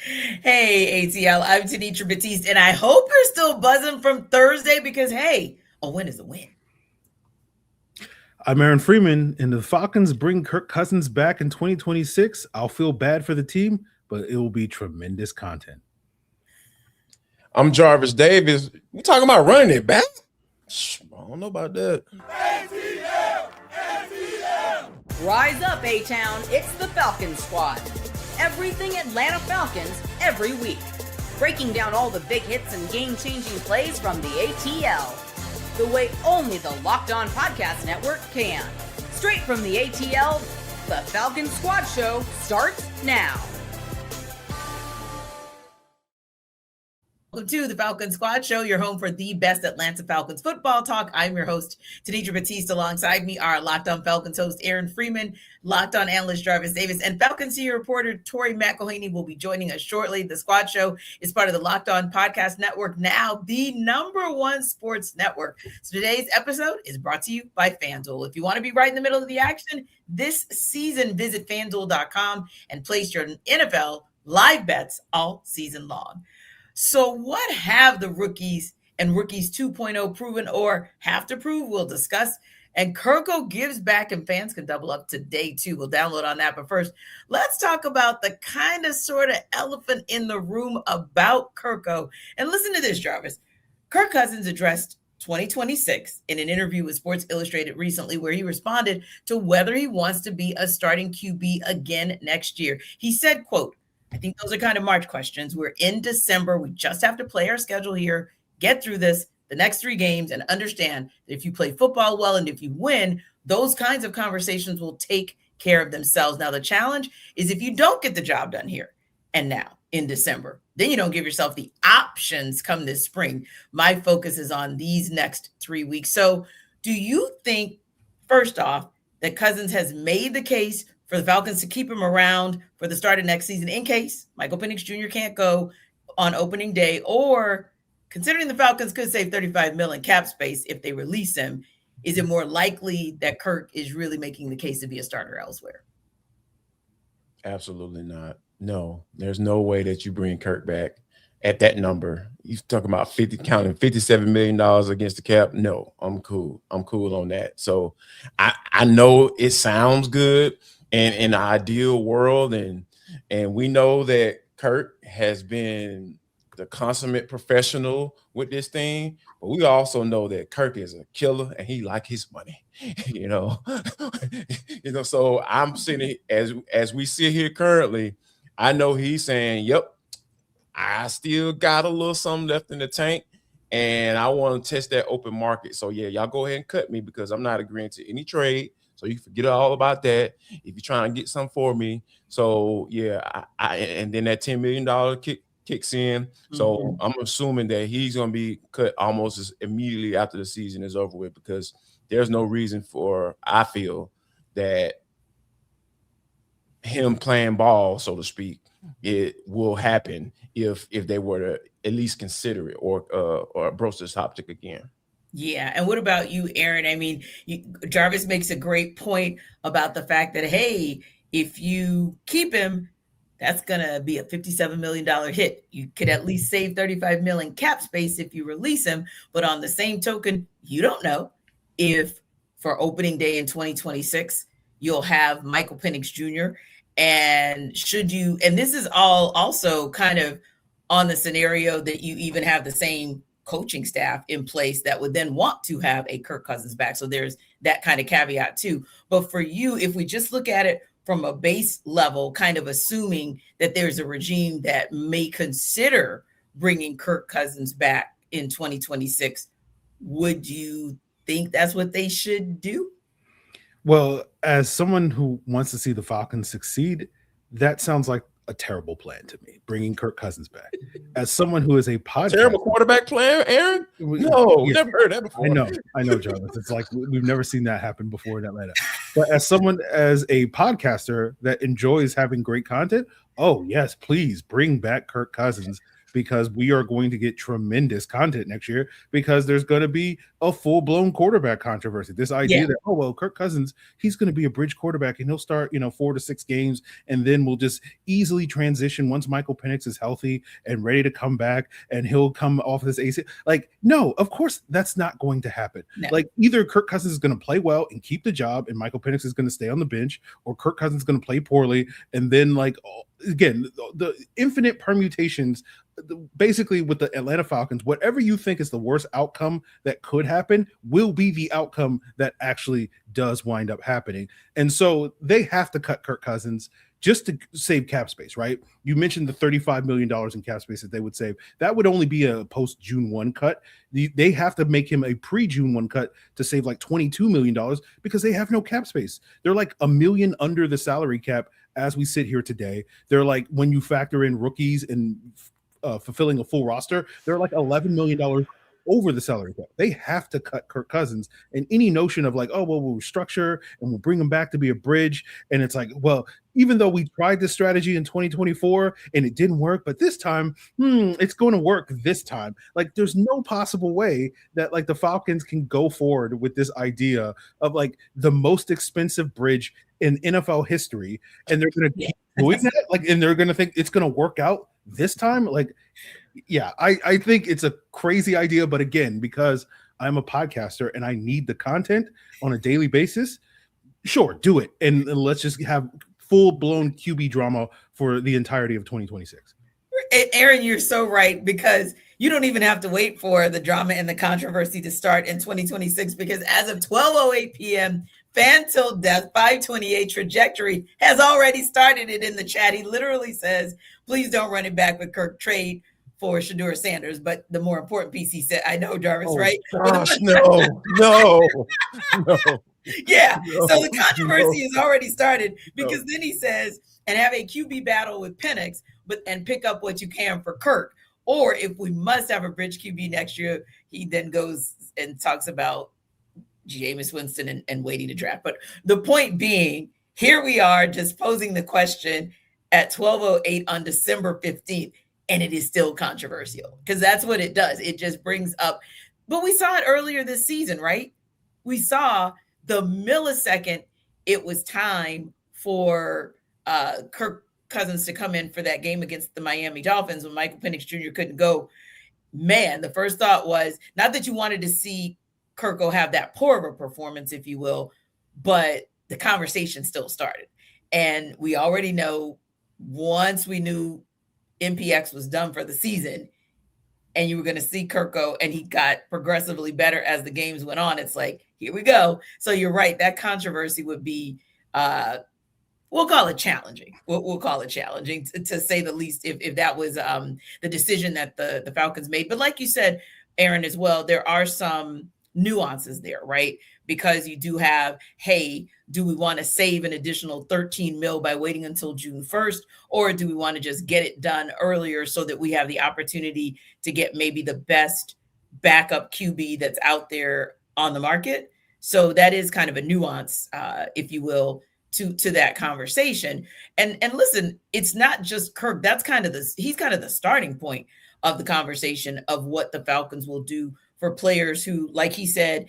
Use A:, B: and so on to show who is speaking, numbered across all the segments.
A: Hey, ATL, I'm Tenitra Batiste, and I hope you're still buzzing from Thursday because, hey, a win is a win.
B: I'm Aaron Freeman, and the Falcons bring Kirk Cousins back in 2026. I'll feel bad for the team, but it will be tremendous content.
C: I'm Jarvis Davis. We talking about running it back? I don't know about that.
D: Rise up, A-Town. It's the Falcon Squad. Everything Atlanta Falcons every week. Breaking down all the big hits and game-changing plays from the ATL. The way only the Locked On Podcast Network can. Straight from the ATL, the Falcon Squad Show starts now.
A: Welcome to the Falcon Squad Show, your home for the best Atlanta Falcons football talk. I'm your host, Tenitra Batiste. Alongside me are Locked On Falcons host Aaron Freeman, Locked On analyst Jarvis Davis, and Falcons senior reporter Tori McElhaney will be joining us shortly. The Squad Show is part of the Locked On Podcast Network, now the #1 sports network. So today's episode is brought to you by FanDuel. If you want to be right in the middle of the action this season, visit FanDuel.com and place your NFL live bets all season long. So what have the rookies and rookies 2.0 proven or have to prove? We'll discuss. And Kirko gives back and fans can double up today too. We'll download on that. But first, let's talk about the kind of sort of elephant in the room about Kirko. And listen to this, Jarvis. Kirk Cousins addressed 2026 in an interview with Sports Illustrated recently, where he responded to whether he wants to be a starting QB again next year. He said, quote, I think those are kind of March questions. We're in December. We just have to play our schedule here, get through this, the next 3 games, and understand that if you play football well and if you win, those kinds of conversations will take care of themselves. Now, the challenge is if you don't get the job done here and now in December, then you don't give yourself the options come this spring. My focus is on these next 3 weeks. So do you think, first off, that Cousins has made the case for the Falcons to keep him around for the start of next season in case Michael Penix Jr. can't go on opening day, or considering the Falcons could save $35 million cap space if they release him, is it more likely that Kirk is really making the case to be a starter elsewhere?
C: Absolutely not. No, there's no way that you bring Kirk back at that number. You're talking about counting $57 million against the cap. No, I'm cool. I'm cool on that. So I know it sounds good in the ideal world, and we know that Kirk has been the consummate professional with this thing, but we also know that Kirk is a killer and he like his money, you know. So I'm sitting as we sit here currently, I know he's saying, yep, I still got a little something left in the tank and I want to test that open market. So yeah, y'all go ahead and cut me because I'm not agreeing to any trade. So you forget all about that if you're trying to get something for me. So yeah, and then that $10 million kicks in. So I'm assuming that he's going to be cut almost as immediately after the season is over with, because there's no reason for, I feel, that him playing ball, so to speak, it will happen if they were to at least consider it or broach this topic again.
A: Yeah. And what about you, Aaron? I mean, Jarvis makes a great point about the fact that, hey, if you keep him, that's going to be a $57 million hit. You could at least save $35 million cap space if you release him. But on the same token, you don't know if for opening day in 2026, you'll have Michael Penix Jr. And this is all also kind of on the scenario that you even have the same coaching staff in place that would then want to have a Kirk Cousins back. So there's that kind of caveat too. But for you, if we just look at it from a base level, kind of assuming that there's a regime that may consider bringing Kirk Cousins back in 2026, would you think that's what they should do?
B: Well, as someone who wants to see the Falcons succeed, that sounds like a terrible plan to me, bringing Kirk Cousins back. As someone who is a podcast,
C: terrible quarterback plan, Aaron? No, yeah, never heard that before.
B: I know, Jarvis. It's like we've never seen that happen before in Atlanta. But as a podcaster that enjoys having great content, oh yes, please bring back Kirk Cousins, because we are going to get tremendous content next year because there's going to be a full-blown quarterback controversy. This idea that, oh, well, Kirk Cousins, he's going to be a bridge quarterback and he'll start, 4 to 6 games, and then we'll just easily transition once Michael Penix is healthy and ready to come back, and he'll come off this AC. Like, no, of course that's not going to happen.
A: No.
B: Like, either Kirk Cousins is going to play well and keep the job, and Michael Penix is going to stay on the bench, or Kirk Cousins is going to play poorly, and then, like, again, the infinite permutations. Basically, with the Atlanta Falcons, whatever you think is the worst outcome that could happen will be the outcome that actually does wind up happening. And so they have to cut Kirk Cousins just to save cap space, right? You mentioned the $35 million in cap space that they would save. That would only be a post-June 1 cut. They have to make him a pre-June 1 cut to save like $22 million because they have no cap space. They're like $1 million under the salary cap as we sit here today. They're like, when you factor in rookies and fulfilling a full roster, they're like $11 million over the salary cap. They have to cut Kirk Cousins, and any notion of like, oh, well, we'll restructure and we'll bring him back to be a bridge. And it's like, well, even though we tried this strategy in 2024 and it didn't work, but this time, it's going to work this time. Like, there's no possible way that like the Falcons can go forward with this idea of like the most expensive bridge in NFL history. And they're going to keep doing that. Like, and they're going to think it's going to work out this time. Like, yeah, I think it's a crazy idea, but again, because I'm a podcaster and I need the content on a daily basis, sure, do it. And let's just have full-blown QB drama for the entirety of 2026.
A: Aaron, you're so right, because you don't even have to wait for the drama and the controversy to start in 2026, because as of 12:08 p.m., Fan Till Death 528 Trajectory has already started it in the chat. He literally says, please don't run it back with Kirk, trade for Shedeur Sanders. But the more important piece he said, I know, Jarvis, right?
C: Gosh, no.
A: Yeah. So the controversy has already started, because then he says, and have a QB battle with Penix, and pick up what you can for Kirk. Or if we must have a bridge QB next year, he then goes and talks about Jameis Winston and waiting to draft. But the point being, here we are just posing the question at 12:08 on December 15th, and it is still controversial, because that's what it does. It just brings up, but we saw it earlier this season, right? We saw the millisecond it was time for Kirk Cousins to come in for that game against the Miami Dolphins when Michael Penix Jr. couldn't go. Man, the first thought was not that you wanted to see Kirk go have that poor of a performance, if you will, but the conversation still started. And we already know, once we knew MPX was done for the season and you were going to see Kirk go, and he got progressively better as the games went on, it's like, here we go. So you're right. That controversy would be, we'll call it challenging. We'll call it challenging, to say the least, if that was the decision that the Falcons made. But like you said, Aaron, as well, there are some nuances there, right? Because you do have, hey, do we want to save an additional 13 mil by waiting until June 1st? Or do we want to just get it done earlier so that we have the opportunity to get maybe the best backup QB that's out there on the market? So that is kind of a nuance, if you will, to that conversation. And listen, it's not just Kirk. That's he's kind of the starting point of the conversation of what the Falcons will do for players who, like he said,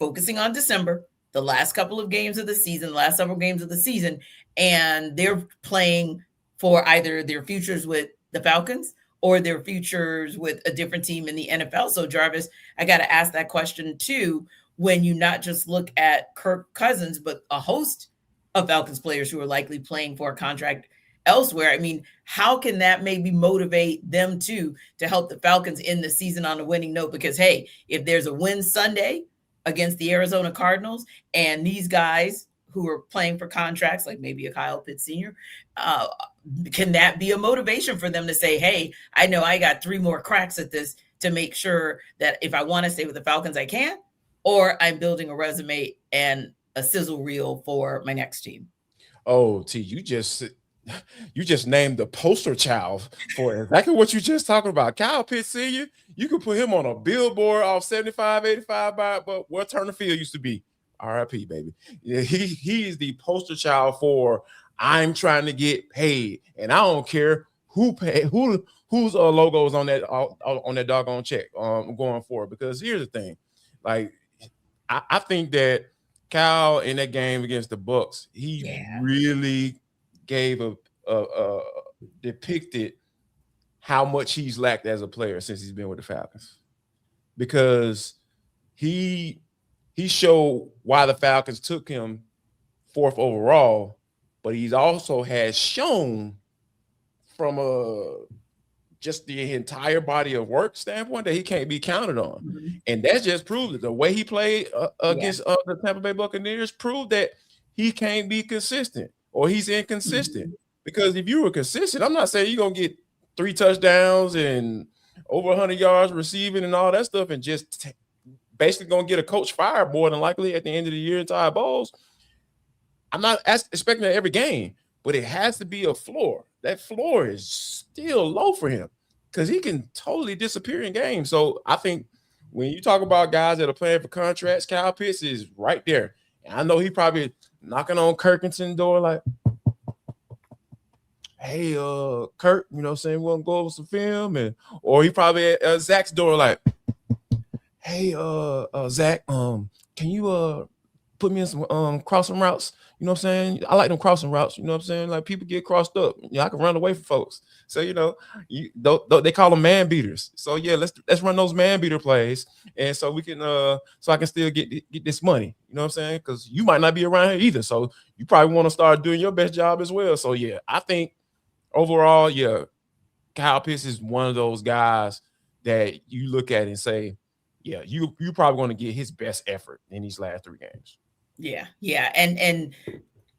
A: focusing on December, the last couple of games of the season, last several games of the season, and they're playing for either their futures with the Falcons or their futures with a different team in the NFL. So, Jarvis, I got to ask that question too, when you not just look at Kirk Cousins, but a host of Falcons players who are likely playing for a contract elsewhere. I mean, how can that maybe motivate them to help the Falcons end the season on a winning note? Because, hey, if there's a win Sunday against the Arizona Cardinals, and these guys who are playing for contracts, like maybe a Kyle Pitts Sr., can that be a motivation for them to say, hey, I know I got 3 more cracks at this to make sure that if I want to stay with the Falcons, I can, or I'm building a resume and a sizzle reel for my next team?
C: Oh, T, you just named the poster child for exactly what you just talking about. Kyle Pitts Sr., you could put him on a billboard off 75, 85 but where Turner Field used to be. RIP, baby. Yeah, he is the poster child for, I'm trying to get paid, and I don't care whose logo is on that doggone check going forward? Because here's the thing, like I think that Kyle in that game against the Bucks, he really gave depicted how much he's lacked as a player since he's been with the Falcons, because he showed why the Falcons took him 4th overall, but he's also has shown from just the entire body of work standpoint that he can't be counted on. Mm-hmm. And that just proved it. The way he played against the Tampa Bay Buccaneers proved that he can't be consistent, or he's inconsistent. Mm-hmm. Because if you were consistent, I'm not saying you're going to get 3 touchdowns and over 100 yards receiving and all that stuff and just basically going to get a coach fired more than likely at the end of the year into our bowls. I'm not expecting that every game, but it has to be a floor. That floor is still low for him because he can totally disappear in games. So I think when you talk about guys that are playing for contracts, Kyle Pitts is right there. And I know he probably knocking on Kirkenson's door like, hey, Kirk, you know what I'm saying, we want to go over some film. Or he probably at Zach's door like, hey, Zach, can you put me in some crossing routes? You know what I'm saying? I like them crossing routes. You know what I'm saying? Like people get crossed up. I can run away from folks. So, they call them man beaters. So yeah, let's run those man beater plays. And so we can, so I can still get this money. You know what I'm saying? Because you might not be around here either. So you probably want to start doing your best job as well. So yeah, I think overall, yeah, Kyle Pitts is one of those guys that you look at and say, yeah, you're probably going to get his best effort in these last 3 games.
A: Yeah. And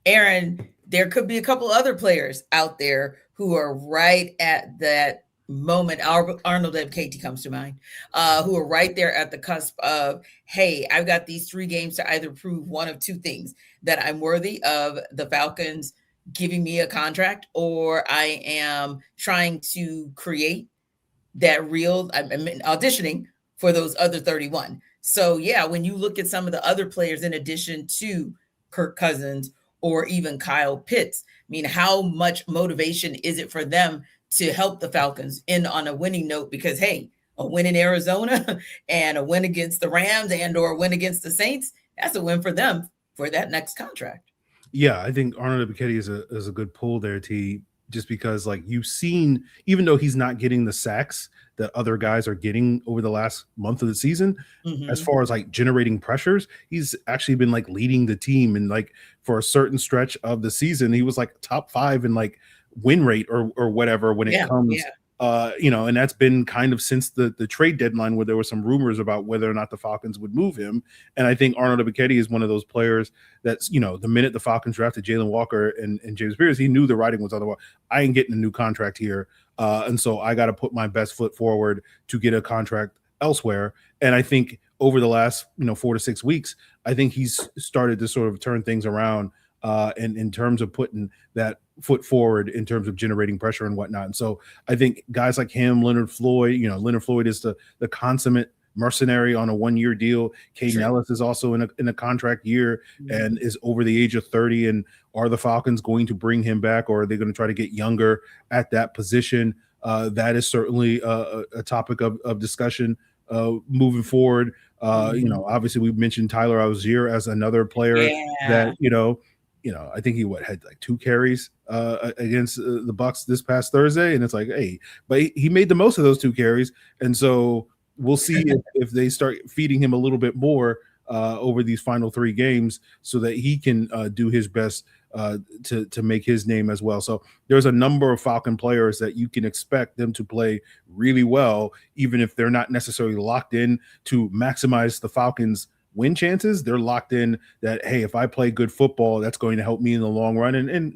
A: Aaron, there could be a couple other players out there who are right at that moment. Arnold and Katie comes to mind, who are right there at the cusp of, hey, I've got these 3 games to either prove one of 2 things, that I'm worthy of the Falcons giving me a contract, or I am trying to create that real, I'm auditioning for those other 31. So yeah, when you look at some of the other players in addition to Kirk Cousins or even Kyle Pitts, I mean, how much motivation is it for them to help the Falcons in on a winning note? Because hey, a win in Arizona and a win against the Rams and or a win against the Saints, that's a win for them for that next contract.
B: Yeah, I think Arnold Ebiketie is a good pull there, T, just because like you've seen, even though he's not getting the sacks that other guys are getting over the last month of the season, as far as like generating pressures, he's actually been like leading the team. And like for a certain stretch of the season, he was like top 5 in like win rate or whatever when it comes. Yeah. And that's been kind of since the trade deadline where there were some rumors about whether or not the Falcons would move him. And I think Arnold Ebiketie is one of those players that's, the minute the Falcons drafted Jalen Walker and James Pierce, he knew the writing was otherwise. I ain't getting a new contract here. And so I got to put my best foot forward to get a contract elsewhere. And I think over the last, 4 to 6 weeks, I think he's started to sort of turn things around and in terms of putting that foot forward in terms of generating pressure and whatnot. And so I think guys like him, Leonard Floyd, Leonard Floyd is the consummate mercenary on a 1-year deal. Caden Ellis is also in a contract year and is over the age of 30. And are the Falcons going to bring him back, or are they going to try to get younger at that position? That is certainly a topic of discussion moving forward. Obviously we mentioned Tyler Algier as another player that, I think he had like 2 carries against the Bucs this past Thursday, and it's like, hey, but he made the most of those 2 carries, and so we'll see if they start feeding him a little bit more over these final 3 games, so that he can do his best to make his name as well. So there's a number of Falcon players that you can expect them to play really well, even if they're not necessarily locked in to maximize the Falcons' win chances. They're locked in that, hey, if I play good football, that's going to help me in the long run. And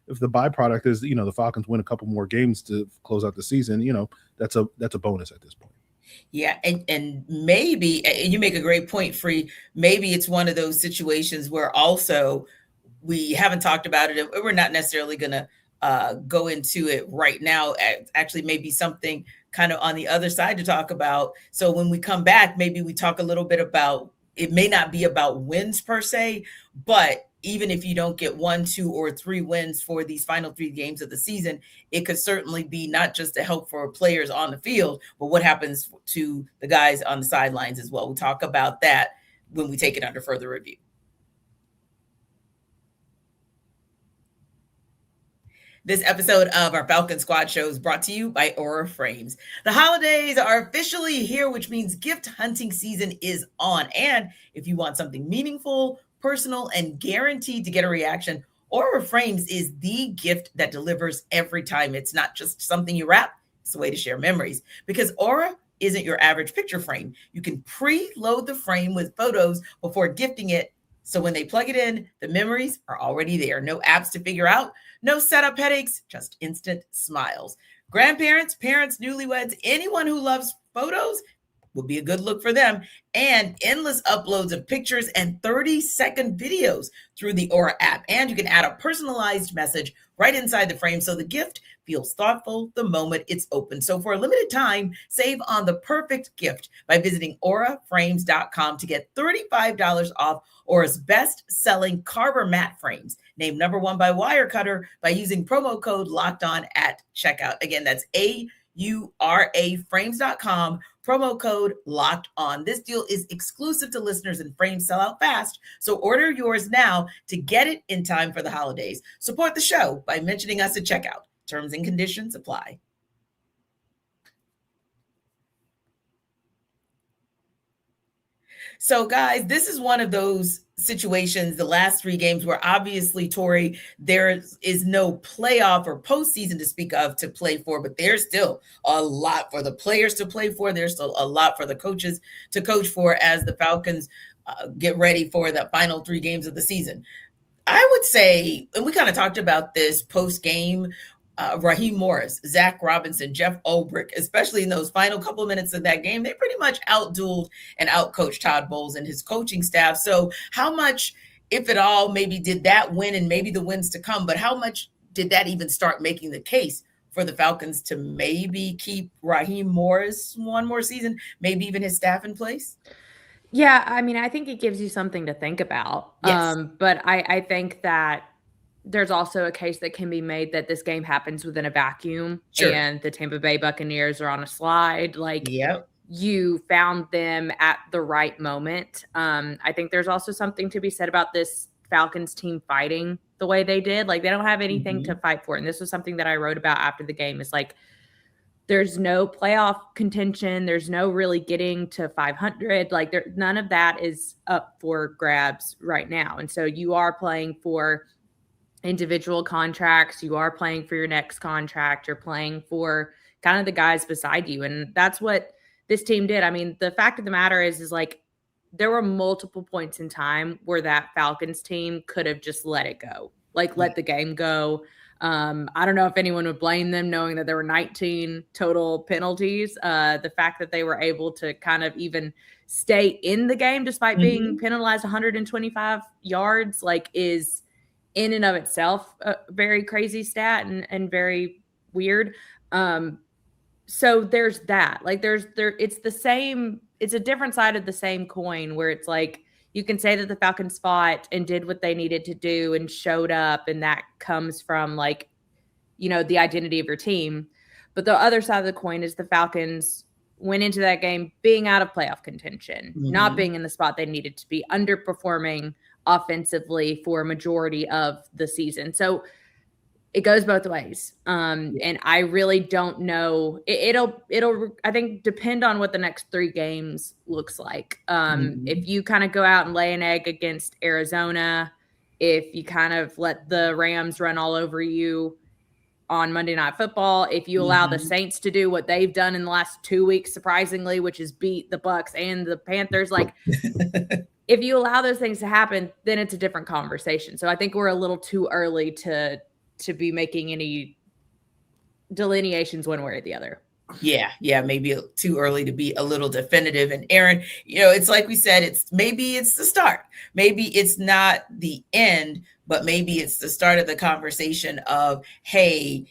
B: if the byproduct is, the Falcons win a couple more games to close out the season, that's a bonus at this point.
A: Yeah. And maybe, and you make a great point, Free, maybe it's one of those situations where also we haven't talked about it. We're not necessarily going to go into it right now. Actually, maybe something kind of on the other side to talk about. So when we come back, maybe we talk a little bit about, it may not be about wins per se, but even if you don't get 1, 2, or 3 wins for these final 3 games of the season, it could certainly be not just a help for players on the field, but what happens to the guys on the sidelines as well. We'll talk about that when we take it under further review. This episode of our Falcon Squad show is brought to you by Aura Frames. The holidays are officially here, which means gift hunting season is on. And if you want something meaningful, personal, and guaranteed to get a reaction, Aura Frames is the gift that delivers every time. It's not just something you wrap, it's a way to share memories. Because Aura isn't your average picture frame. You can preload the frame with photos before gifting it. So when they plug it in, the memories are already there. No apps to figure out, no setup headaches, just instant smiles. Grandparents, parents, newlyweds, anyone who loves photos will be a good look for them. And endless uploads of pictures and 30-second videos through the Aura app. And you can add a personalized message right inside the frame so the gift feels thoughtful the moment it's open. So for a limited time, save on the perfect gift by visiting auraframes.com to get $35 off Aura's best-selling Carver matte frames, named #1 by Wirecutter, by using promo code LOCKEDON at checkout. Again, that's auraframes.com, promo code locked on. This deal is exclusive to listeners and frames sell out fast. So order yours now to get it in time for the holidays. Support the show by mentioning us at checkout. Terms and conditions apply. So, guys, this is one of those situations, the last 3 games, where obviously, Tori, there is no playoff or postseason to speak of to play for, but there's still a lot for the players to play for. There's still a lot for the coaches to coach for as the Falcons get ready for the final 3 games of the season. I would say, and we kind of talked about this post-game, Raheem Morris, Zach Robinson, Jeff Ulbrich, especially in those final couple of minutes of that game, they pretty much outdueled and outcoached Todd Bowles and his coaching staff. So how much, if at all, maybe did that win and maybe the wins to come, but how much did that even start making the case for the Falcons to maybe keep Raheem Morris one more season, maybe even his staff in place?
E: Yeah, I mean, I think it gives you something to think about.
A: Yes.
E: But I think that there's also a case that can be made that this game happens within a vacuum.
A: Sure.
E: And the Tampa Bay Buccaneers are on a slide. Like,
A: Yep.
E: You found them at the right moment. I think there's also something to be said about this Falcons team fighting the way they did. Like, they don't have anything to fight for. And this was something that I wrote about after the game. It's like, there's no playoff contention. There's no really getting to 500. Like, none of that is up for grabs right now. And so you are playing for individual contracts. You are playing for your next contract. You're playing for kind of the guys beside you. And that's what this team did. I mean, the fact of the matter is like, there were multiple points in time where that Falcons team could have just let it go, like let the game go. I don't know if anyone would blame them knowing that there were 19 total penalties. The fact that they were able to kind of even stay in the game despite being penalized 125 yards, like, is in and of itself a very crazy stat and very weird. So there's that. Like, it's the same, it's a different side of the same coin where it's like, you can say that the Falcons fought and did what they needed to do and showed up, and that comes from, like, you know, the identity of your team. But the other side of the coin is the Falcons went into that game being out of playoff contention, not being in the spot they needed to be, underperforming offensively for a majority of the season. So it goes both ways. And I really don't know. It'll I think depend on what the next 3 games looks like. If you kind of go out and lay an egg against Arizona, if you kind of let the Rams run all over you on Monday Night Football, if you allow the Saints to do what they've done in the last 2 weeks, surprisingly, which is beat the Bucs and the Panthers, like, if you allow those things to happen, then it's a different conversation. So I think we're a little too early to be making any delineations one way or the other.
A: Yeah, maybe too early to be a little definitive. And Aaron, you know, it's like we said, maybe it's the start. Maybe it's not the end, but maybe it's the start of the conversation of, hey,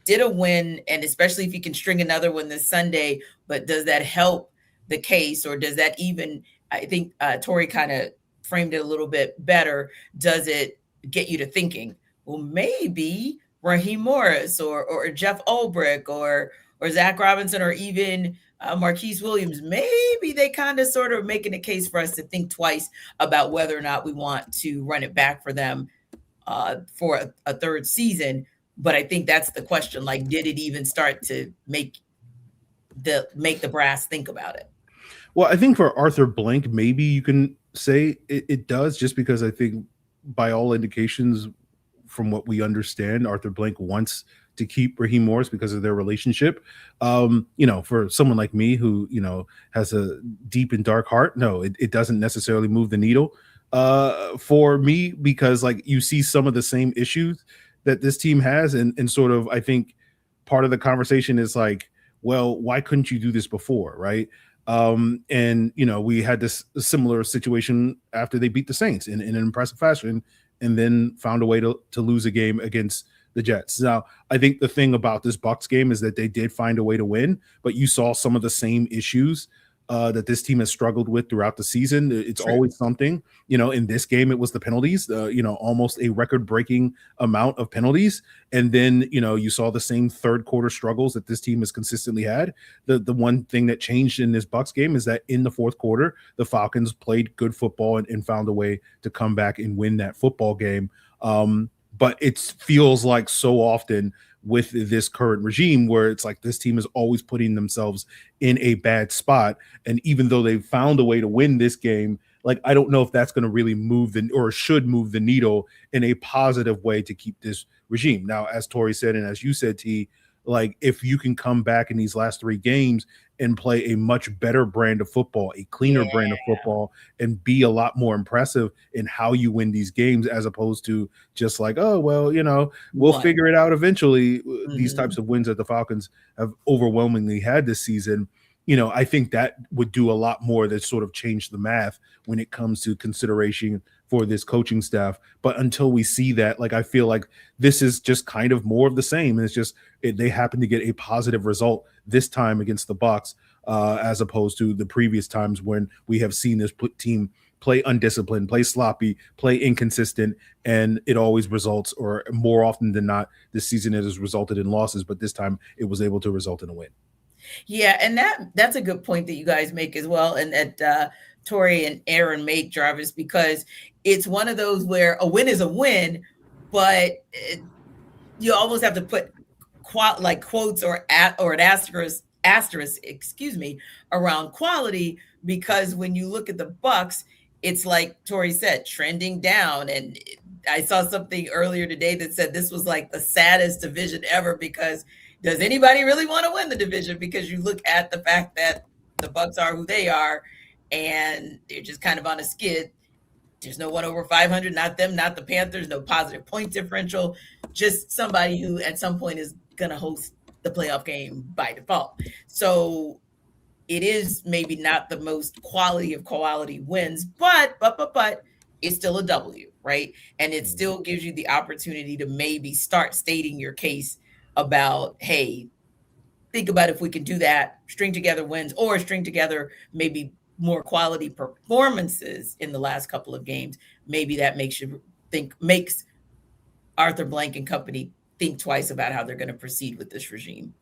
A: did a win, and especially if you can string another one this Sunday, but does that help the case, or does that even, I think Tori kind of framed it a little bit better, does it get you to thinking, well, maybe Raheem Morris or Jeff Ulbrich or Zach Robinson or even Marquise Williams, maybe they kind of sort of making a case for us to think twice about whether or not we want to run it back for them for a third season. But I think that's the question. Like, did it even start to make the brass think about it?
B: Well, I think for Arthur Blank, maybe you can say it does, just because I think by all indications, from what we understand, Arthur Blank wants to keep Raheem Morris because of their relationship. For someone like me who, has a deep and dark heart, no, it doesn't necessarily move the needle for me, because like you see some of the same issues that this team has. And sort of, I think part of the conversation is like, well, why couldn't you do this before? Right. We had this similar situation after they beat the Saints in an impressive fashion, and then found a way to lose a game against the Jets. Now, I think the thing about this Bucs game is that they did find a way to win, but you saw some of the same issues that this team has struggled with throughout the season. It's
A: True.
B: Always something, in this game, it was the penalties, almost a record-breaking amount of penalties. And then, you saw the same third quarter struggles that this team has consistently had. The one thing that changed in this Bucs game is that in the fourth quarter, the Falcons played good football and found a way to come back and win that football game. But it feels like so often with this current regime where it's like this team is always putting themselves in a bad spot. And even though they found a way to win this game, like, I don't know if that's going to really should move the needle in a positive way to keep this regime. Now, as Tori said, and as you said, T, like, if you can come back in these last three games and play a much better brand of football, a cleaner brand of football, and be a lot more impressive in how you win these games, as opposed to just like, oh, well, we'll figure it out eventually. Mm-hmm. These types of wins that the Falcons have overwhelmingly had this season, I think that would do a lot more to sort of change the math when it comes to consideration for this coaching staff. But until we see that, like, I feel like this is just kind of more of the same. And it's just they happen to get a positive result this time against the Bucs, as opposed to the previous times when we have seen this team play undisciplined, play sloppy, play inconsistent, and it always results, or more often than not, this season it has resulted in losses. But this time it was able to result in a win.
A: Yeah, and that's a good point that you guys make as well, and that Tori and Aaron make, Jarvis, because it's one of those where a win is a win, but you almost have to put quotes or an asterisk, around quality, because when you look at the Bucs, it's like Tori said, trending down. And I saw something earlier today that said this was like the saddest division ever, because does anybody really want to win the division? Because you look at the fact that the Bucs are who they are, and they're just kind of on a skid. There's no one over 500, not them, not the Panthers, no positive point differential, just somebody who at some point is going to host the playoff game by default. So it is maybe not the most quality of quality wins, but it's still a W, right? And it still gives you the opportunity to maybe start stating your case about, hey, think about if we can do that, string together wins, or string together maybe more quality performances in the last couple of games. Maybe that makes Arthur Blank and company think twice about how they're going to proceed with this regime.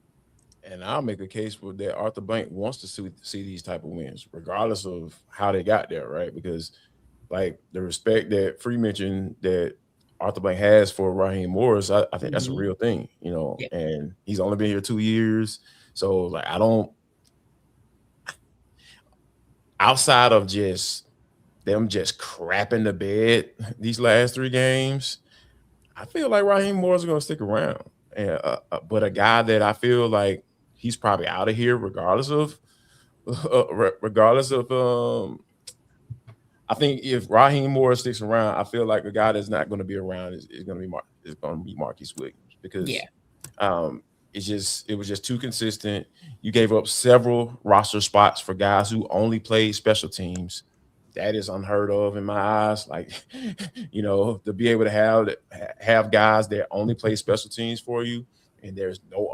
C: And I'll make a case for that Arthur Blank wants to see these type of wins, regardless of how they got there, right? Because like the respect that Free mentioned that Arthur Blank has for Raheem Morris, I think that's a real thing, and he's only been here 2 years. So like, outside of just them just crapping the bed these last three games, I feel like Raheem Morris is going to stick around. And but a guy that I feel like he's probably out of here regardless of I think if Raheem Morris sticks around, I feel like a guy that's not going to be around is going to be Marquise Williams, because it was just too consistent. You gave up several roster spots for guys who only played special teams. That is unheard of in my eyes. Like, to be able to have guys that only play special teams for you, and there's no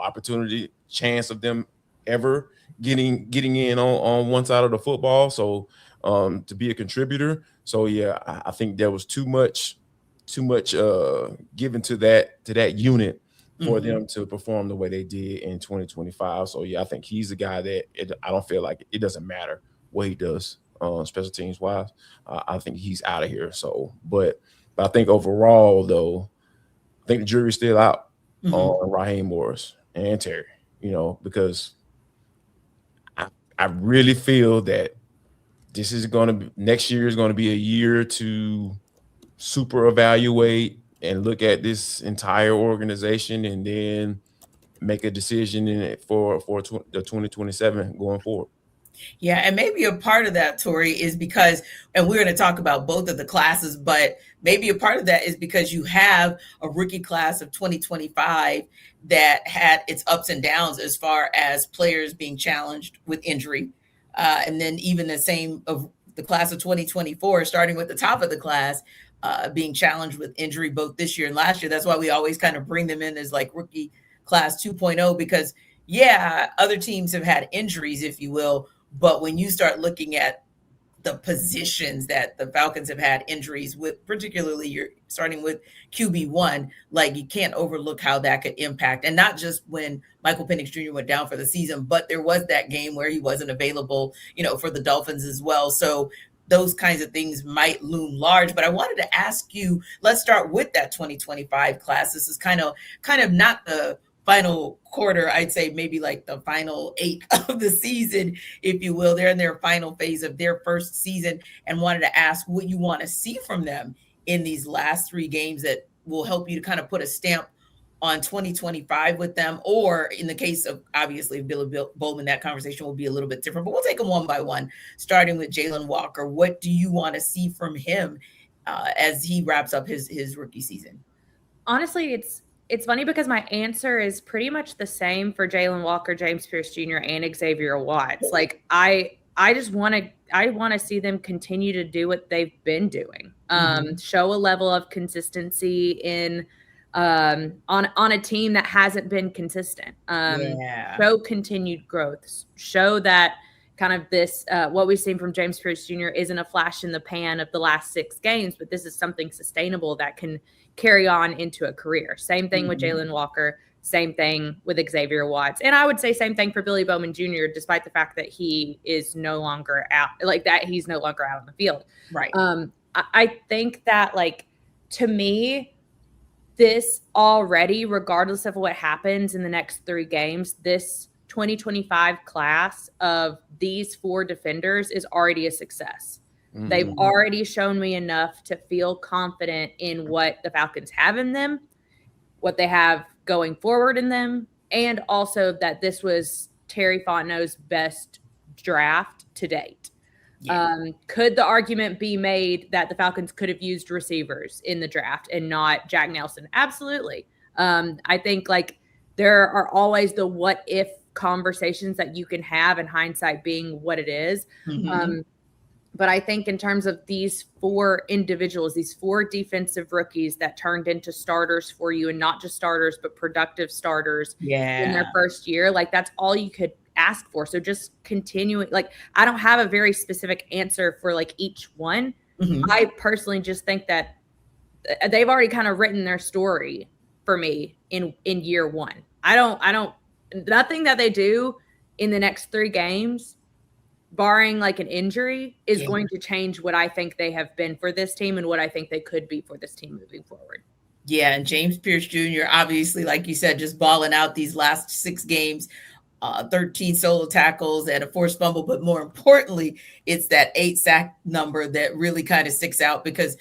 C: chance of them ever getting in on one side of the football. So to be a contributor, So yeah, I think there was too much given to that unit for them to perform the way they did in 2025. So yeah, I think he's the guy that I don't feel like it doesn't matter what he does special teams wise. I think he's out of here. So, but I think overall though, I think the jury's still out on Raheem Morris and Terry. Because I really feel that this is going to be next year is going to be a year to super evaluate and look at this entire organization and then make a decision in it for the 2027 going forward.
A: Yeah, and maybe a part of that, Tori, is because, and we're going to talk about both of the classes, but maybe a part of that is because you have a rookie class of 2025 that had its ups and downs as far as players being challenged with injury. And then even the same of the class of 2024, starting with the top of the class, being challenged with injury both this year and last year. That's why we always kind of bring them in as like rookie class 2.0, because yeah, other teams have had injuries, if you will. But when you start looking at the positions that the Falcons have had injuries with, particularly you're starting with QB1, like you can't overlook how that could impact. And not just when Michael Penix Jr. went down for the season, but there was that game where he wasn't available, for the Dolphins as well. So those kinds of things might loom large. But I wanted to ask you, let's start with that 2025 class. This is kind of not the final quarter, I'd say maybe like the final 8 of the season, if you will. They're in their final phase of their first season, and wanted to ask what you want to see from them in these last 3 games that will help you to kind of put a stamp on 2025 with them. Or in the case of, obviously, Billy Bowman, that conversation will be a little bit different, but we'll take them one by one, starting with Jalen Walker. What do you want to see from him as he wraps up his rookie season?
E: Honestly, it's funny because my answer is pretty much the same for Jalen Walker, James Pierce Jr., and Xavier Watts. Like I just want to see them continue to do what they've been doing. Show a level of consistency in on a team that hasn't been consistent. Show continued growth. Show that kind of this what we've seen from James Pierce Jr. isn't a flash in the pan of the last 6 games, but this is something sustainable that can carry on into a career. Same thing with Jalen Walker, same thing with Xavier Watts. And I would say same thing for Billy Bowman Jr., despite the fact that he is no longer out, he's no longer out on the field.
A: Right.
E: I think that, to me, this already, regardless of what happens in the next 3 games, this 2025 class of these 4 defenders is already a success. They've already shown me enough to feel confident in what the Falcons have in them, what they have going forward in them, and also that this was Terry Fontenot's best draft to date. Yeah. Could the argument be made that the Falcons could have used receivers in the draft and not Jack Nelson? Absolutely. I think there are always the what if conversations that you can have, and hindsight being what it is. But I think in terms of these 4 individuals, these 4 defensive rookies that turned into starters for you, and not just starters, but productive starters in their first year, that's all you could ask for. So just continuing, I don't have a very specific answer for each one. I personally just think that they've already kind of written their story for me in year 1. Nothing that they do in the next 3 games, barring an injury, is going to change what I think they have been for this team and what I think they could be for this team moving forward.
A: Yeah, and James Pierce Jr., obviously, like you said, just balling out these last 6 games, 13 solo tackles and a forced fumble. But more importantly, it's that 8 sack number that really kind of sticks out, because,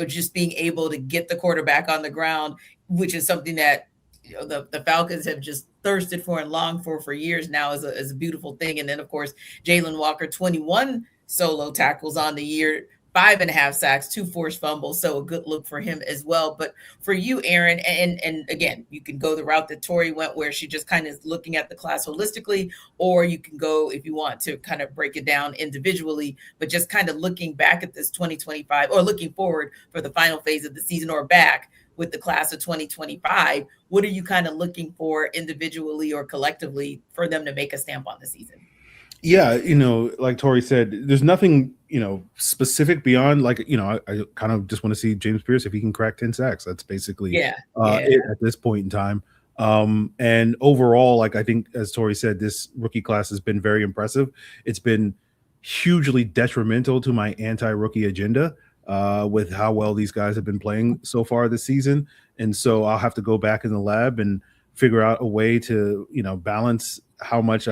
A: just being able to get the quarterback on the ground, which is something that the Falcons have just thirsted for and longed for years now, is a beautiful thing. And then, of course, Jalen Walker, 21 solo tackles on the year, 5.5 sacks, 2 forced fumbles. So a good look for him as well. But for you, Aaron, and again, you can go the route that Tori went, where she just kind of is looking at the class holistically, or you can go, if you want to, kind of break it down individually, but just kind of looking back at this 2025, or looking forward for the final phase of the season, or back with the class of 2025, what are you kind of looking for individually or collectively for them to make a stamp on the season?
B: Yeah, like Tori said, there's nothing, specific beyond like, I kind of just want to see James Pierce if he can crack 10 sacks. That's basically
A: Yeah.
B: it at this point in time. And overall, like I think, as Tori said, this rookie class has been very impressive. It's been hugely detrimental to my anti-rookie agenda with how well these guys have been playing so far this season. And so I'll have to go back in the lab and figure out a way to, balance how much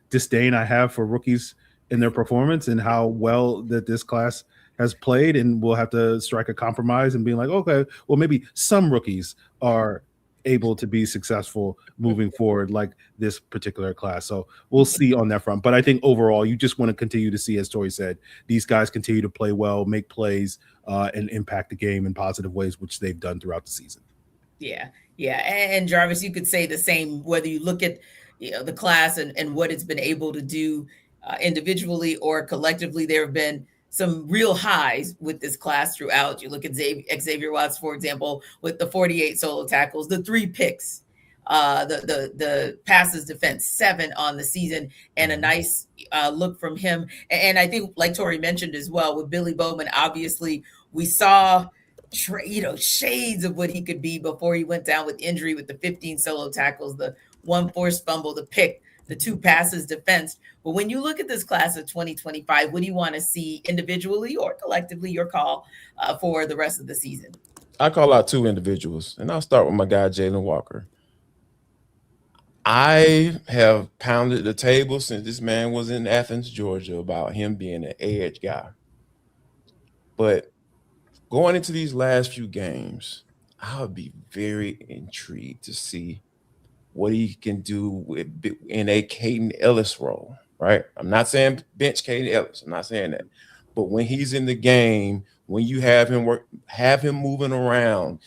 B: disdain I have for rookies in their performance and how well that this class has played. And we'll have to strike a compromise and be like, okay, well, maybe some rookies are able to be successful moving forward like this particular class. So we'll see on that front. But I think overall, you just want to continue to see, as Tori said, these guys continue to play well, make plays, and impact the game in positive ways, which they've done throughout the season.
A: Yeah. And Jarvis, you could say the same, whether you look at the class and what it's been able to do individually or collectively. There have been some real highs with this class throughout. You look at Xavier Watts, for example, with the 48 solo tackles, the 3 picks, the passes defense, 7 on the season, and a nice look from him. And I think, like Tori mentioned as well, with Billy Bowman, obviously we saw shades of what he could be before he went down with injury, with the 15 solo tackles, the 1 forced fumble, the pick, the 2 passes defense. But when you look at this class of 2025, what do you want to see individually or collectively, your call, for the rest of the season?
C: I call out 2 individuals, and I'll start with my guy, Jalen Walker. I have pounded the table since this man was in Athens, Georgia, about him being an edge guy. But going into these last few games, I would be very intrigued to see what he can do in a Caden Ellis role, right? I'm not saying bench Caden Ellis. I'm not saying that. But when he's in the game, when you have him moving around,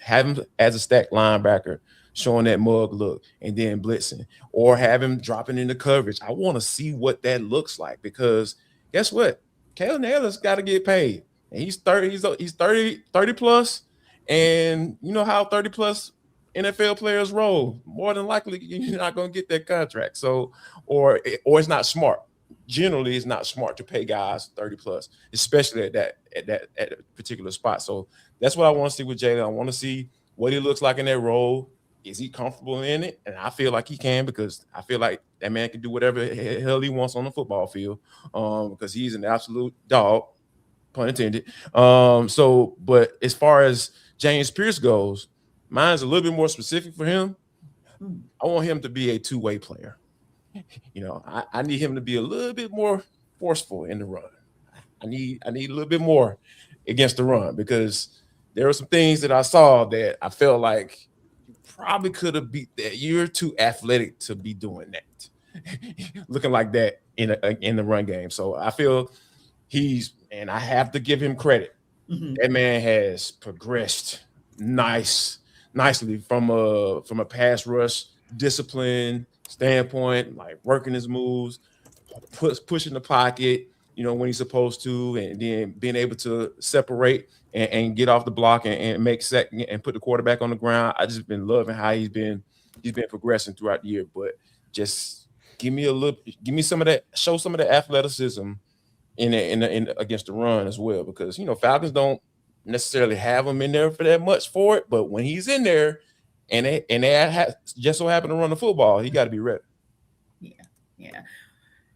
C: have him as a stack linebacker, showing that mug look, and then blitzing, or have him dropping into coverage. I want to see what that looks like, because guess what? Caden Ellis got to get paid. And he's 30 plus. And you know how 30 plus NFL players roll. More than likely, you're not going to get that contract. So, or it's not smart. Generally, it's not smart to pay guys 30 plus, especially at that particular spot. So that's what I want to see with Jalen. I want to see what he looks like in that role. Is he comfortable in it? And I feel like he can, because I feel like that man can do whatever the hell he wants on the football field, because he's an absolute dog, pun intended. But as far as James Pierce goes, mine's a little bit more specific for him. I want him to be a 2-way player. I need him to be a little bit more forceful in the run. I need a little bit more against the run, because there were some things that I saw that I felt like you probably could have beat that. You're too athletic to be doing that, looking like that in the run game. So I feel and I have to give him credit. Mm-hmm. That man has progressed nicely from a pass rush discipline standpoint, like working his moves, pushing the pocket, when he's supposed to, and then being able to separate and get off the block and make sack and put the quarterback on the ground. I just been loving how he's been progressing throughout the year. But just give me some of that, show some of the athleticism in against the run as well, because Falcons don't necessarily have him in there for that much for it, but when he's in there and they just so happen to run the football, he got to be ready.
A: Yeah.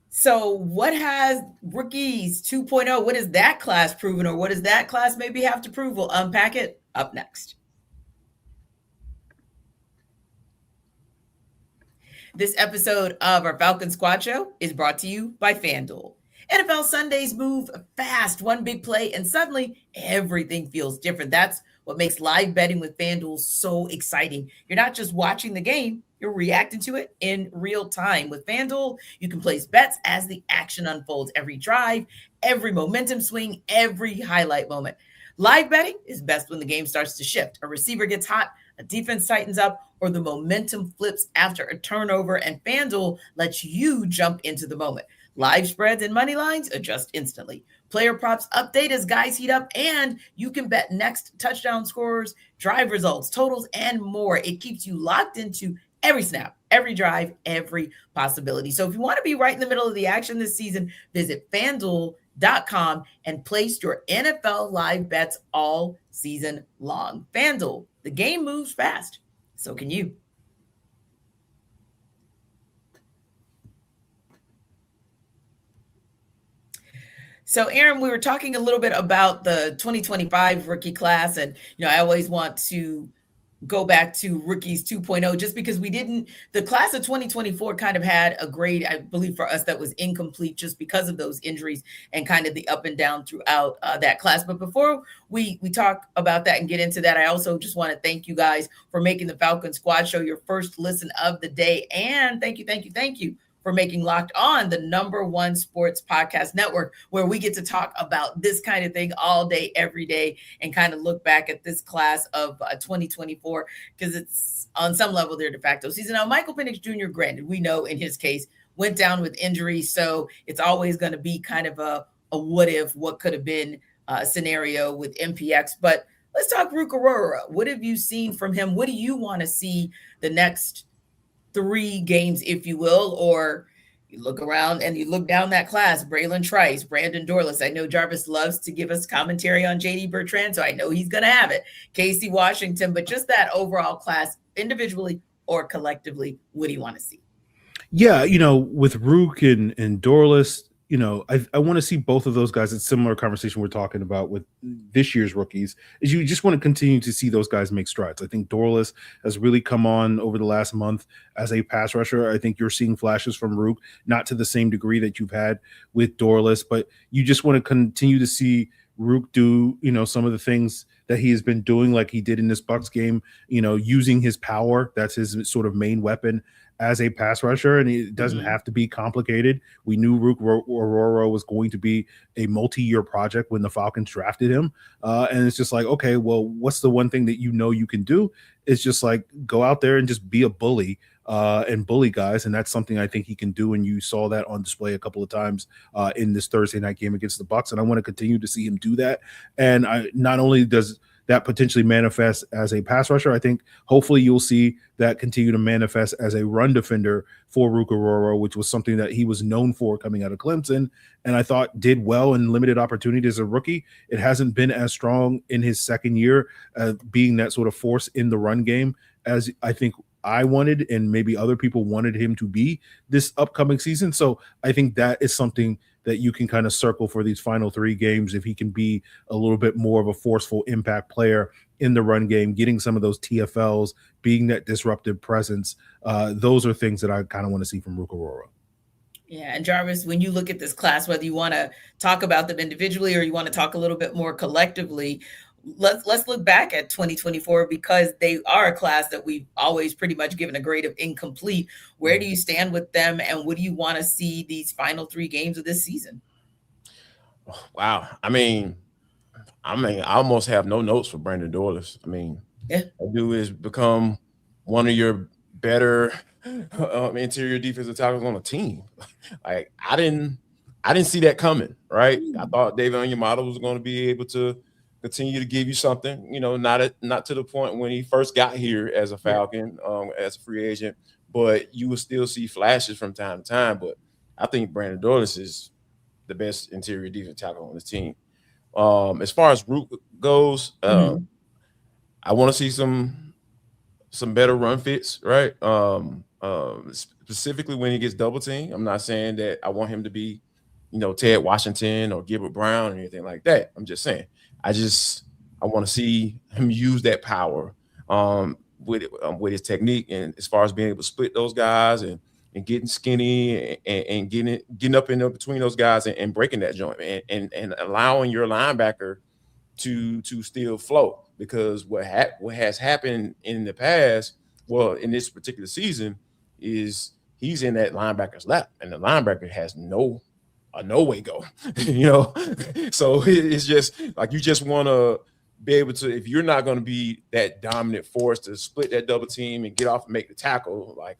A: So what has Rookies 2.0, what is that class proven, or what does that class maybe have to prove? We'll unpack it up next. This episode of our Falcon Squad Show is brought to you by FanDuel. NFL Sundays move fast, one big play, and suddenly everything feels different. That's what makes live betting with FanDuel so exciting. You're not just watching the game, you're reacting to it in real time. With FanDuel, you can place bets as the action unfolds, every drive, every momentum swing, every highlight moment. Live betting is best when the game starts to shift. A receiver gets hot, a defense tightens up, or the momentum flips after a turnover, and FanDuel lets you jump into the moment. Live spreads and money lines adjust instantly. Player props update as guys heat up, and you can bet next touchdown scores, drive results, totals, and more. It keeps you locked into every snap, every drive, every possibility. So if you want to be right in the middle of the action this season, visit FanDuel.com and place your NFL live bets all season long. FanDuel, the game moves fast. So can you. So, Aaron, we were talking a little bit about the 2025 rookie class, and I always want to go back to rookies 2.0 just because the class of 2024 kind of had a grade, I believe, for us that was incomplete just because of those injuries and kind of the up and down throughout that class. But before we talk about that and get into that, I also just want to thank you guys for making the Falcon Squad Show your first listen of the day. And thank you for making Locked On the #1 sports podcast network, where we get to talk about this kind of thing all day, every day, and kind of look back at this class of 2024, because it's on some level their de facto season. Now, Michael Penix Jr., granted, we know in his case, went down with injury, so it's always going to be kind of a what if, what could have been scenario with MPX. But let's talk Rukarora. What have you seen from him? What do you want to see the next 3 games, if you will? Or you look around and you look down that class, Braylon Trice, Brandon Dorlus. I know Jarvis loves to give us commentary on JD Bertrand, so I know he's going to have it. Casey Washington, but just that overall class, individually or collectively, what do you want to see?
B: Yeah, with Rook and Dorlus, I want to see both of those guys. It's similar conversation we're talking about with this year's rookies, is you just want to continue to see those guys make strides. I think Dorlus has really come on over the last month as a pass rusher. I think you're seeing flashes from Rook, not to the same degree that you've had with Dorlus, but you just want to continue to see Rook do, some of the things that he has been doing, like he did in this Bucs game, using his power. That's his sort of main weapon as a pass rusher, and it doesn't have to be complicated. We knew Rook Aurora was going to be a multi-year project when the Falcons drafted him, and it's just like, okay, well, what's the one thing that you can do? It's just like go out there and just be a bully and bully guys, and that's something I think he can do, and you saw that on display a couple of times in this Thursday night game against the Bucs, and I want to continue to see him do that. And not only does that potentially manifest as a pass rusher, I think hopefully you'll see that continue to manifest as a run defender for Rook Aurora, which was something that he was known for coming out of Clemson, and I thought did well in limited opportunity as a rookie. It hasn't been as strong in his second year, being that sort of force in the run game as I think I wanted and maybe other people wanted him to be this upcoming season. So I think that is something that you can kind of circle for these final 3 games. If he can be a little bit more of a forceful impact player in the run game, getting some of those TFLs, being that disruptive presence, those are things that I kind of want to see from Rook Aurora.
A: Yeah, and Jarvis, when you look at this class, whether you want to talk about them individually or you want to talk a little bit more collectively, let's look back at 2024, because they are a class that we've always pretty much given a grade of incomplete. Where do you stand with them, and what do you want to see these final 3 games of this season?
C: Wow. I almost have no notes for Brandon Dorlus. That dude has become one of your better interior defensive tackles on the team. Like I didn't see that coming, right? I thought David Onyemata was going to be able to continue to give you something, not to the point when he first got here as a Falcon, as a free agent, but you will still see flashes from time to time. But I think Brandon Dorlus is the best interior defensive tackle on this team. As far as Rook goes, I want to see some better run fits, right? Specifically when he gets double teamed. I'm not saying that I want him to be, Ted Washington or Gilbert Brown or anything like that. I'm just saying I want to see him use that power with his technique, and as far as being able to split those guys and getting skinny and getting up in between those guys and breaking that joint and allowing your linebacker to still flow. Because what has happened in the past, well, in this particular season, is he's in that linebacker's lap, and the linebacker has no way go, So it's just like you just want to be able to, if you're not going to be that dominant force to split that double team and get off and make the tackle like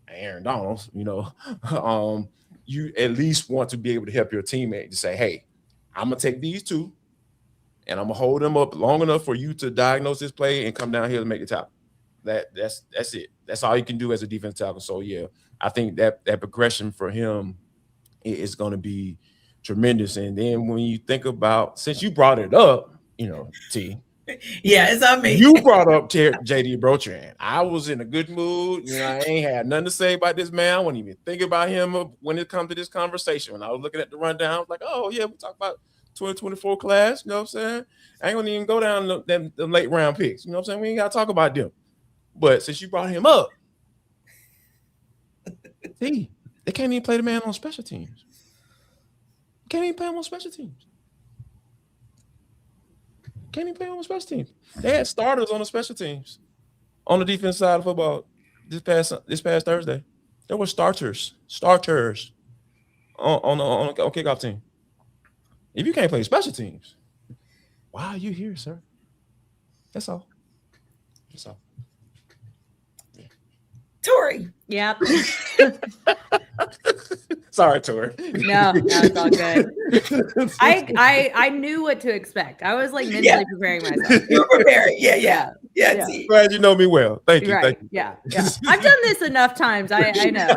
C: Aaron Donald, you at least want to be able to help your teammate to say, hey, I'm going to take these 2 and I'm going to hold them up long enough for you to diagnose this play and come down here to make the tackle. That's it. That's all you can do as a defensive tackle. So yeah, I think that progression for him is going to be tremendous. And then when you think about, since you brought it up, T.
A: Yeah, it's on me.
C: You brought up JD Bertrand. I was in a good mood. I ain't had nothing to say about this man. I wasn't even thinking about him when it comes to this conversation. When I was looking at the rundown, I was like, oh yeah, we talk about 2024 class. You know what I'm saying? I ain't gonna even go down the late round picks. You know what I'm saying? We ain't gotta talk about them. But since you brought him up, see, they can't even play the man on special teams. Can't even play him on special teams. Can't even play on the special teams. They had starters on the special teams on the defense side of football this past Thursday. There were starters on kickoff team. If you can't play special teams, why are you here, sir? That's all. That's all.
A: Tori.
E: Yep.
C: Sorry, Tori.
E: No, it's all good. I knew what to expect. I was like mentally preparing myself.
A: You were preparing. Yeah.
C: Glad you know me well. Thank you.
E: Right.
C: Thank you.
E: Yeah. I've done this enough times. I know.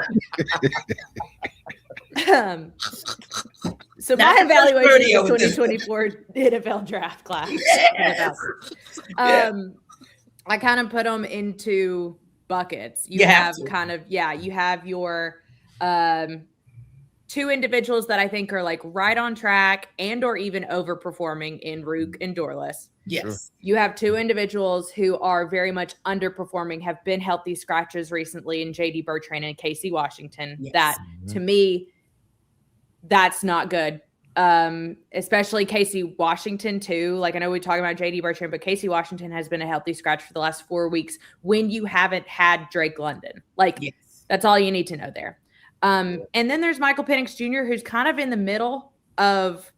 E: So my evaluation of the 2024 NFL draft class. I kind of put them into buckets. You have your two individuals that I think are like right on track and or even overperforming in Rook and Dorless.
A: Yes.
C: Sure.
E: You have two individuals who are very much underperforming, have been healthy scratches recently in JD Bertrand and Casey Washington.
A: Yes.
E: That to me, that's not good. Especially Casey Washington too. Like I know we talk about JD Bertrand, but Casey Washington has been a healthy scratch for the last 4 weeks when you haven't had Drake London. That's all you need to know there. And then there's Michael Penix Jr., who's kind of in the middle of,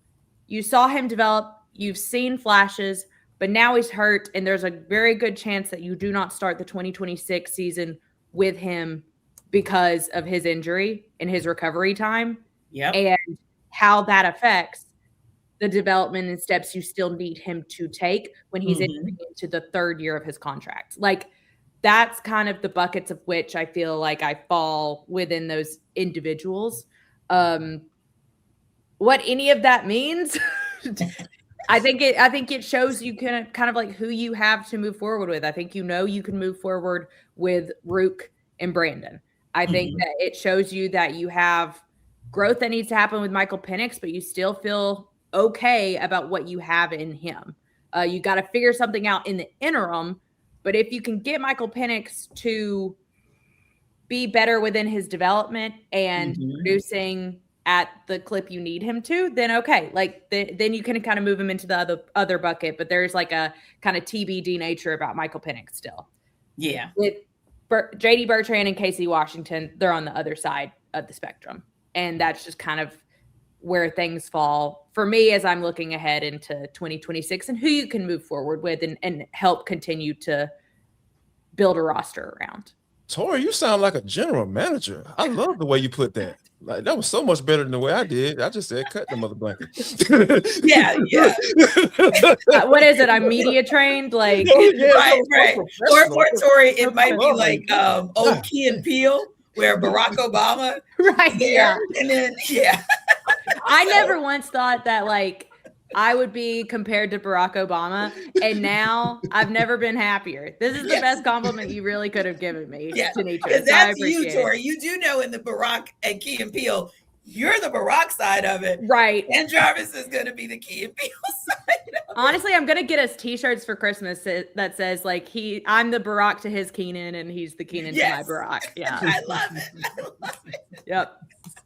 E: you saw him develop, you've seen flashes, but now he's hurt. And there's a very good chance that you do not start the 2026 season with him because of his injury and his recovery time.
A: Yep.
E: And how that affects the development and steps you still need him to take when he's entering into the third year of his contract. Like that's kind of the buckets of which I feel like I fall within those individuals. What any of that means, I think it shows you kind of like who you have to move forward with. I think you can move forward with Rook and Brandon. I think that it shows you that you have growth that needs to happen with Michael Penix, but you still feel okay about what you have in him. You got to figure something out in the interim, but if you can get Michael Penix to be better within his development and producing at the clip you need him to, then okay. Like then you can kind of move him into the other bucket, but there's like a kind of TBD nature about Michael Penix still.
A: Yeah.
E: With JD Bertrand and Casey Washington, they're on the other side of the spectrum. And that's just kind of where things fall for me as I'm looking ahead into 2026 and who you can move forward with and help continue to build a roster around.
C: Tori, you sound like a general manager. I love the way you put that. Like that was so much better than the way I did. I just said, cut the mother blanket.
A: Yeah.
E: What is it? I'm media trained. Like,
A: right. Or for Tori, it might be like old Key and Peele, where Barack Obama,
E: right?
A: Yeah, and then
E: I never once thought that like I would be compared to Barack Obama, and now I've never been happier. This is the best compliment you really could have given me, Tenitra. So
A: that's you, Tori. You do know in the Barack and Key and Peele, you're the Barack side of it,
E: right?
A: And Jarvis is going to be the Key and Peele side.
E: Honestly, I'm gonna get us T-shirts for Christmas that says like I'm the Barack to his Keenan, and he's the Keenan to my Barack. Yeah,
A: I love it.
E: Yep.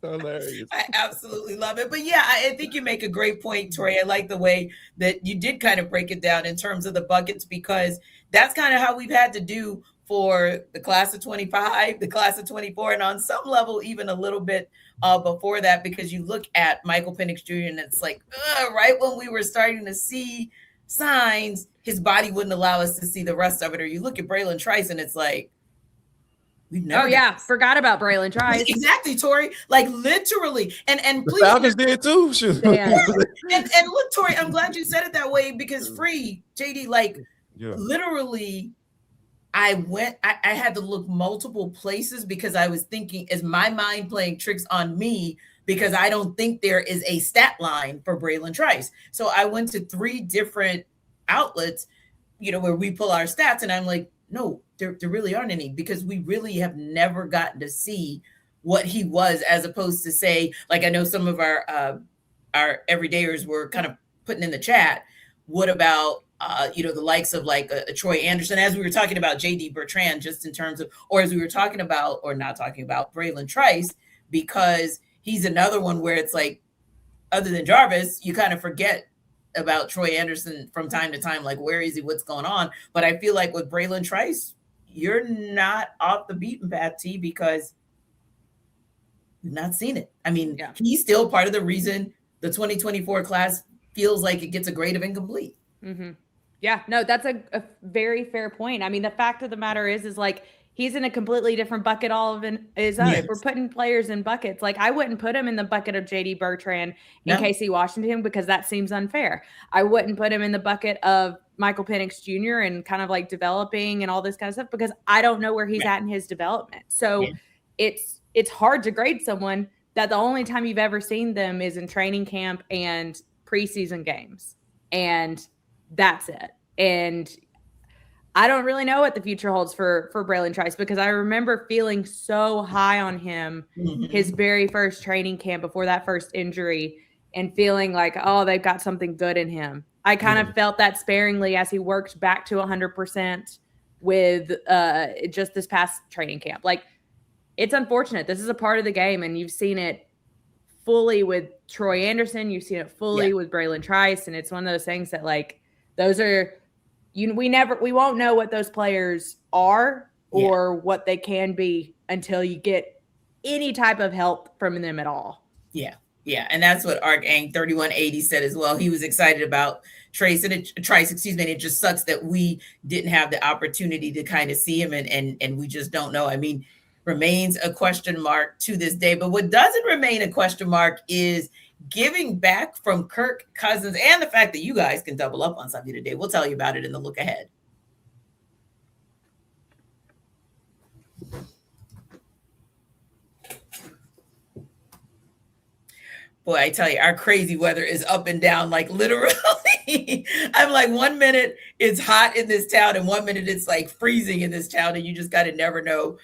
C: Hilarious.
A: I absolutely love it. But yeah, I think you make a great point, Tori. I like the way that you did kind of break it down in terms of the buckets, because that's kind of how we've had to do for the class of 25, the class of 24, and on some level, even a little bit before that, because you look at Michael Penix Jr. and it's like, right when we were starting to see signs, his body wouldn't allow us to see the rest of it. Or you look at Braylon Trice and it's like,
E: forgot about Braylon Trice.
A: Exactly, Tori. Like literally, and please,
C: the Falcons did too.
A: And look, Tori, I'm glad you said it that way, because JD, like literally, I had to look multiple places because I was thinking, is my mind playing tricks on me? Because I don't think there is a stat line for Braylon Trice. So I went to 3 different outlets, where we pull our stats, and I'm like, no, there really aren't any, because we really have never gotten to see what he was, as opposed to, say, like, I know some of our everydayers were kind of putting in the chat, what about the likes of like a Troy Anderson, as we were talking about JD Bertrand, just in terms of, or as we were talking about, or not talking about, Braylon Trice, because he's another one where it's like, other than Jarvis, you kind of forget about Troy Anderson from time to time, like, where is he, what's going on? But I feel like with Braylon Trice, you're not off the beaten path, T, because you've not seen it. I mean, he's still part of the reason the 2024 class feels like it gets a grade of incomplete.
E: Mm-hmm. Yeah, no, that's a very fair point. I mean, the fact of the matter is like, he's in a completely different bucket all of his own. If we're putting players in buckets, like, I wouldn't put him in the bucket of JD Bertrand and Casey Washington, because that seems unfair. I wouldn't put him in the bucket of Michael Penix Jr. and kind of like developing and all this kind of stuff, because I don't know where he's at in his development. So it's hard to grade someone that the only time you've ever seen them is in training camp and preseason games. And that's it. And I don't really know what the future holds for Braylon Trice, because I remember feeling so high on him his very first training camp before that first injury, and feeling like, oh, they've got something good in him. I kind of felt that sparingly as he worked back to 100% with just this past training camp. Like, it's unfortunate. This is a part of the game, and you've seen it fully with Troy Anderson. You've seen it fully with Braylon Trice, and it's one of those things that, like, those are – we won't know what those players are or what they can be until you get any type of help from them at all.
A: Yeah. Yeah. And that's what ArcAng 3180 said as well. He was excited about Trice, and it just sucks that we didn't have the opportunity to kind of see him, and we just don't know. I mean, remains a question mark to this day. But what doesn't remain a question mark is giving back from Kirk Cousins, and the fact that you guys can double up on something today. We'll tell you about it in the look ahead. Boy, I tell you, our crazy weather is up and down, like, literally. I'm like, 1 minute it's hot in this town, and 1 minute it's like freezing in this town, and you just got to never know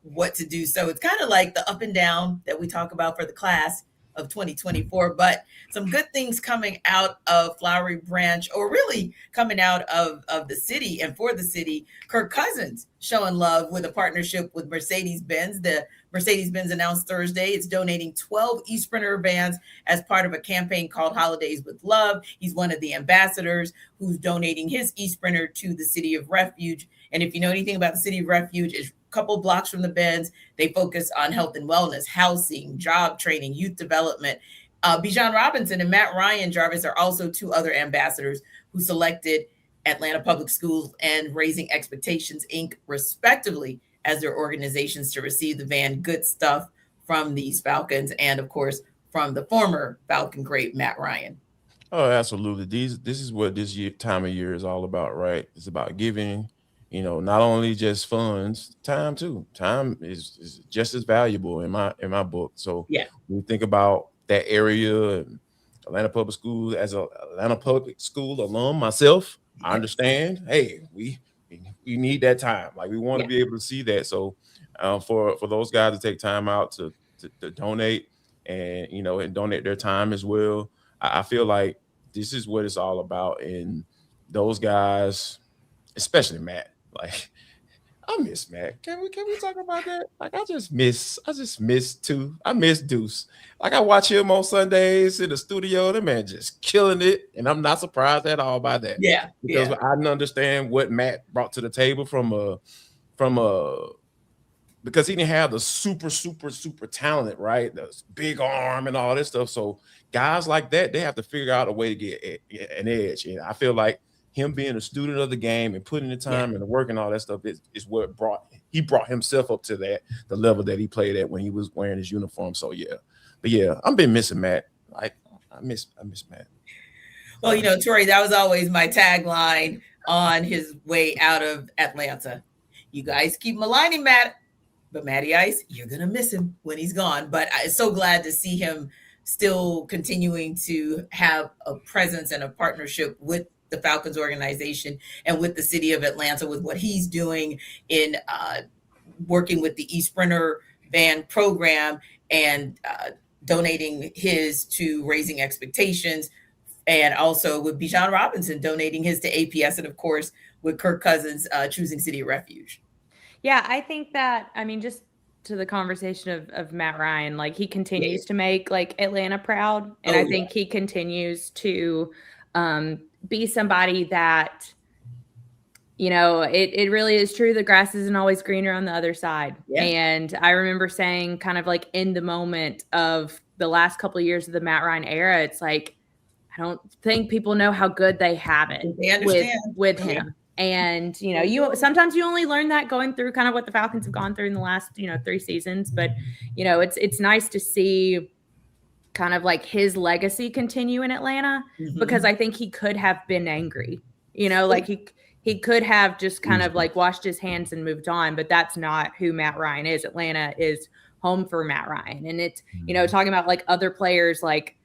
A: what to do. So it's kind of like the up and down that we talk about for the class of 2024, but some good things coming out of Flowery Branch, or really coming out of the city and for the city. Kirk Cousins showing love with a partnership with Mercedes-Benz. The Mercedes-Benz announced Thursday it's donating 12 e-Sprinter vans as part of a campaign called Holidays with Love. He's one of the ambassadors who's donating his e-Sprinter to the City of Refuge. And if you know anything about the City of Refuge, it's couple blocks from the Benz. They focus on health and wellness, housing, job training, youth development. Bijan Robinson and Matt Ryan Jarvis are also 2 other ambassadors who selected Atlanta Public Schools and Raising Expectations, Inc., respectively, as their organizations to receive the van. Good stuff from these Falcons, and of course from the former Falcon great Matt Ryan.
C: Oh, absolutely. This is what this time of year is all about, right? It's about giving. Not only just funds, time too. Time is just as valuable in my book. So when we think about that area, Atlanta Public Schools, as a Atlanta Public School alum myself, I understand. Hey, we need that time. Like, we want to be able to see that. So for those guys to take time out to donate, and and donate their time as well, I feel like this is what it's all about. And those guys, especially Matt. Like, I miss Matt. Can we talk about that? Like, I just miss too. I miss Deuce. Like, I watch him on Sundays in the studio. The man just killing it, and I'm not surprised at all by that.
A: Yeah,
C: because I didn't understand what Matt brought to the table because he didn't have the super talent, right? The big arm and all this stuff. So guys like that, they have to figure out a way to get an edge. And I feel like him being a student of the game and putting the time and the work and all that stuff is what brought himself up to the level that he played at when he was wearing his uniform. So I've been missing Matt. Like, I miss Matt.
A: Well, Tori, that was always my tagline on his way out of Atlanta. you guys keep maligning Matt, but Matty Ice, you're going to miss him when he's gone. But I'm so glad to see him still continuing to have a presence and a partnership with the Falcons organization and with the city of Atlanta, with what he's doing in working with the eSprinter van program and donating his to Raising Expectations, and also with Bijan Robinson donating his to APS, and of course with Kirk Cousins choosing City of Refuge.
E: Yeah, I think that, I mean, just to the conversation of Matt Ryan, like he continues to make like Atlanta proud. And I think he continues to be somebody that, you know, it really is true. The grass isn't always greener on the other side. Yeah. And I remember saying kind of like in the moment of the last couple of years of the Matt Ryan era, it's like, I don't think people know how good they have it with him. And, you know, sometimes you only learn that going through kind of what the Falcons have gone through in the last, 3 seasons. But, you know, it's nice to see kind of like his legacy continue in Atlanta, because I think he could have been angry, like he could have just kind of like washed his hands and moved on. But that's not who Matt Ryan is. Atlanta is home for Matt Ryan. And it's, talking about like other players, like,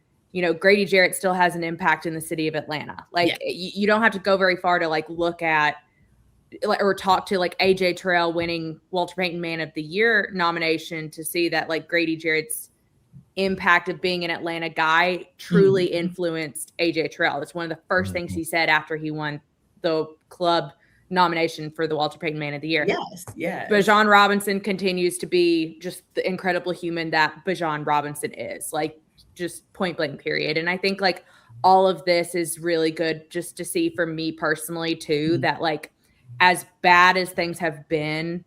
E: Grady Jarrett still has an impact in the city of Atlanta. Like you don't have to go very far to like look at or talk to like AJ Terrell winning Walter Payton Man of the Year nomination to see that like Grady Jarrett's impact of being an Atlanta guy truly influenced AJ Terrell. That's one of the first things he said after he won the club nomination for the Walter Payton Man of the Year. Yes. Bijan Robinson continues to be just the incredible human that Bijan Robinson is. Like, just point blank period. And I think like all of this is really good just to see for me personally too, that like as bad as things have been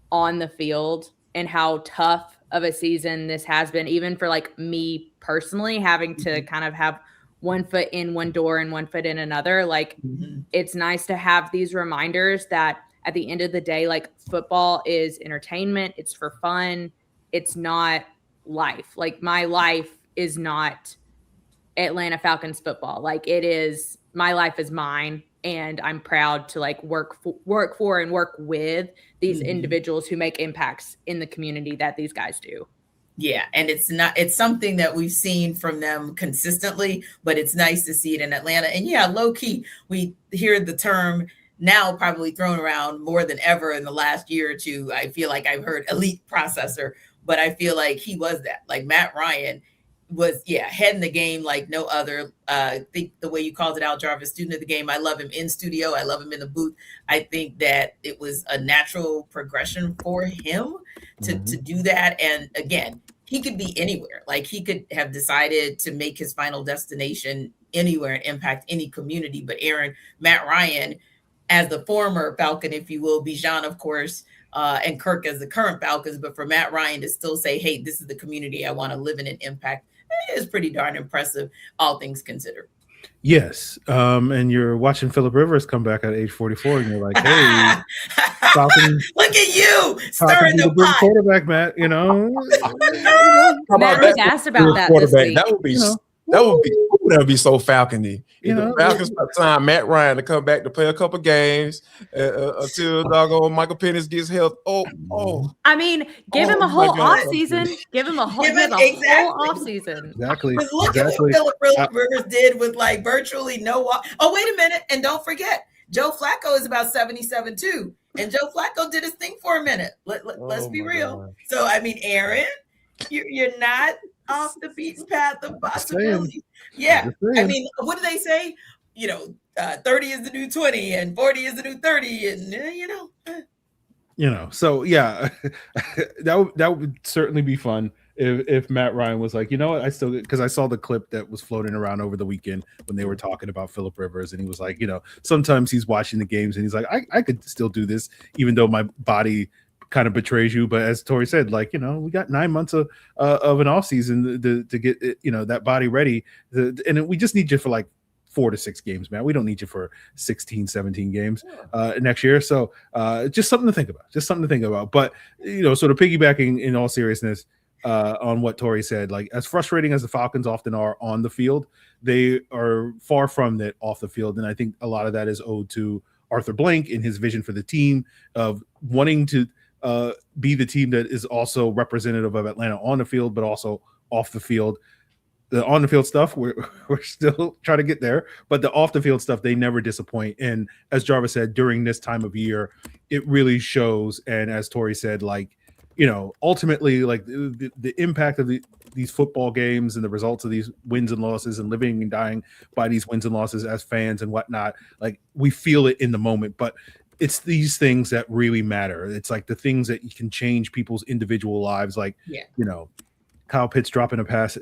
E: on the field and how tough of a season this has been, even for like me personally having to kind of have one foot in one door and one foot in another, like it's nice to have these reminders that at the end of the day, like football is entertainment. It's for fun. It's not life. Like my life is not Atlanta Falcons football. Like it is, my life is mine, and I'm proud to like work for and work with these individuals who make impacts in the community that these guys do.
A: Yeah, and it's something that we've seen from them consistently, but it's nice to see it in Atlanta. And yeah, low key, we hear the term now probably thrown around more than ever in the last year or two. I feel like I've heard elite processor, but I feel like he was that. Like Matt Ryan was head in the game like no other. I think the way you called it out, Jarvis, student of the game. I love him in studio. I love him in the booth. I think that it was a natural progression for him to do that. And again, he could be anywhere. Like he could have decided to make his final destination anywhere and impact any community. But Matt Ryan, as the former Falcon, if you will, Bijan, of course, and Kirk as the current Falcons, but for Matt Ryan to still say, hey, this is the community I want to live in and impact, is pretty darn impressive, all things considered.
B: Yes. And you're watching Phillip Rivers come back at age 44, and you're like, hey, Falcons,
A: look at you stirring the pot.
B: Quarterback, Matt,
E: Matt was asked about that this week.
C: That would be so Falcony. The Falcons signed Matt Ryan to come back to play a couple games until doggone Michael Penix gets health.
E: I mean, give him a whole offseason. Give him a whole offseason.
B: Exactly.
A: Look at what Phillip Rivers did with like virtually no. Oh, wait a minute, and don't forget, Joe Flacco is about 77 too, and Joe Flacco did his thing for a minute. Let's be real. God. So I mean, Aaron, you're not off the beaten path of possibilities. Yeah. I mean, what do they say? 30 is the new 20 and 40 is the new 30. And,
B: so yeah, that would certainly be fun if Matt Ryan was like, because I saw the clip that was floating around over the weekend when they were talking about Phillip Rivers, and he was like, sometimes he's watching the games and he's like, I could still do this, even though my body kind of betrays you. But as Tori said, like, we got 9 months of an off season to get, that body ready. And we just need you for like 4 to 6 games, man. We don't need you for 16, 17 games next year. So just something to think about. But, sort of piggybacking in all seriousness on what Tori said, like as frustrating as the Falcons often are on the field, they are far from that off the field. And I think a lot of that is owed to Arthur Blank and his vision for the team of wanting to be the team that is also representative of Atlanta on the field, but also off the field. The on the field stuff, we're still trying to get there, but the off the field stuff, they never disappoint. And as Jarvis said, during this time of year, it really shows. And as Tori said, like, ultimately, like the impact of these football games and the results of these wins and losses and living and dying by these wins and losses as fans and whatnot, like we feel it in the moment, but it's these things that really matter. It's like the things that you can change people's individual lives. Like, Kyle Pitts dropping a pass,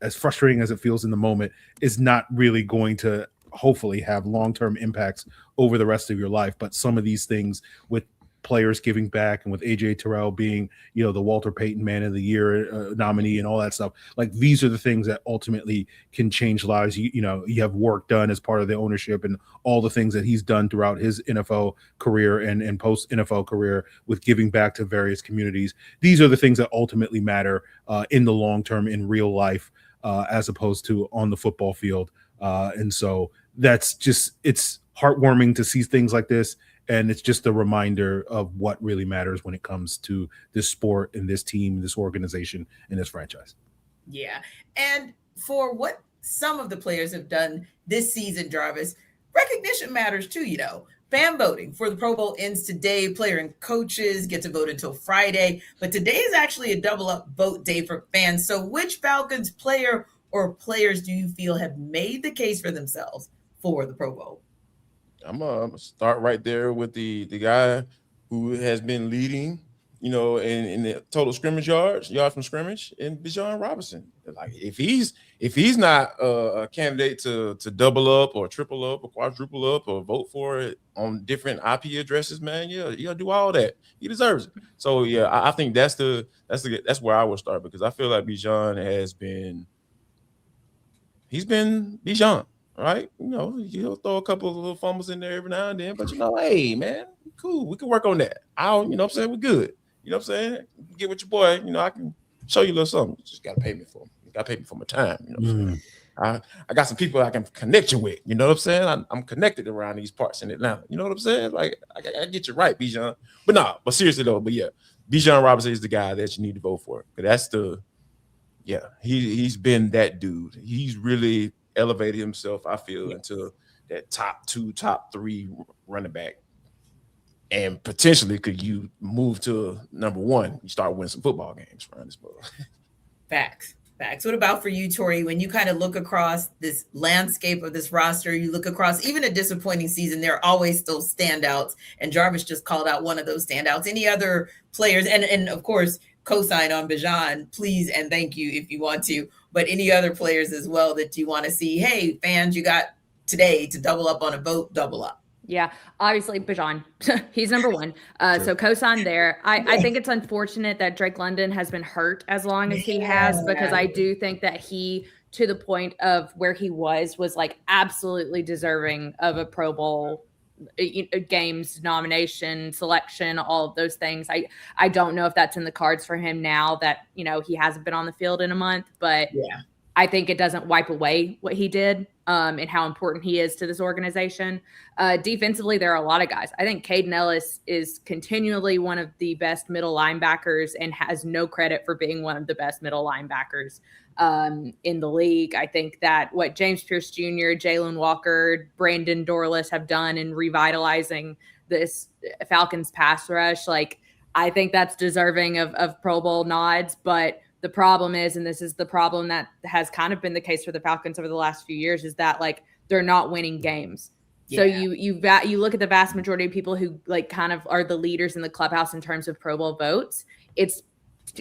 B: as frustrating as it feels in the moment, is not really going to hopefully have long-term impacts over the rest of your life. But some of these things with players giving back and with AJ Terrell being, the Walter Payton Man of the Year nominee and all that stuff, like these are the things that ultimately can change lives. You have work done as part of the ownership and all the things that he's done throughout his NFL career and post NFL career with giving back to various communities. These are the things that ultimately matter in the long term in real life as opposed to on the football field. And so that's just, it's heartwarming to see things like this. And it's just a reminder of what really matters when it comes to this sport and this team, this organization, and this franchise.
A: Yeah. And for what some of the players have done this season, Jarvis, recognition matters too, Fan voting for the Pro Bowl ends today. Player and coaches get to vote until Friday. But today is actually a double-up vote day for fans. So which Falcons player or players do you feel have made the case for themselves for the Pro Bowl?
C: I'm gonna start right there with the guy who has been leading, in the total scrimmage yards from scrimmage, and Bijan Robinson. Like if he's not a candidate to double up or triple up or quadruple up or vote for it on different IP addresses, man, you do all that. He deserves it. So I think that's where I would start, because I feel like Bijan he's been Bijan. Right, you'll throw a couple of little fumbles in there every now and then, but hey, man, cool, we can work on that. I'm saying, we're good. I'm saying, get with your boy. I can show you a little something. You just gotta pay me for them. You gotta pay me for my time. I got some people I can connect you with. You know what I'm saying? I'm connected around these parts in Atlanta. You know what I'm saying? Like I get you right, Bijan. But seriously though, Bijan Robinson is the guy that you need to vote for. That's he's been that dude. He's really elevated himself, I feel, into that top 2, top 3 running back. And potentially could you move to number 1, you start winning some football games around this ball.
A: Facts. What about for you, Tori? When you kind of look across this landscape of this roster, you look across even a disappointing season, there are always still standouts. And Jarvis just called out one of those standouts. Any other players, and of course, co-sign on Bijan, please and thank you if you want to, but any other players as well that you want to see, hey, fans, you got today to double up on a vote, double up.
E: Yeah, obviously Bijan, he's number 1. Sure. So co-sign there. I think it's unfortunate that Drake London has been hurt as long as he has, because I do think that he, to the point of where he was like absolutely deserving of a Pro Bowl games nomination, selection, all of those things. I don't know if that's in the cards for him now that he hasn't been on the field in a month, but I think it doesn't wipe away what he did and how important he is to this organization. Defensively, there are a lot of guys. I think Caden Ellis is continually one of the best middle linebackers and has no credit for being one of the best middle linebackers in the league. I think that what James Pierce Jr., Jalen Walker, Brandon Dorless have done in revitalizing this Falcons pass rush, like I think that's deserving of Pro Bowl nods. But the problem is, and this is the problem that has kind of been the case for the Falcons over the last few years, is that like they're not winning games. So you look at the vast majority of people who like kind of are the leaders in the clubhouse in terms of Pro Bowl votes. It's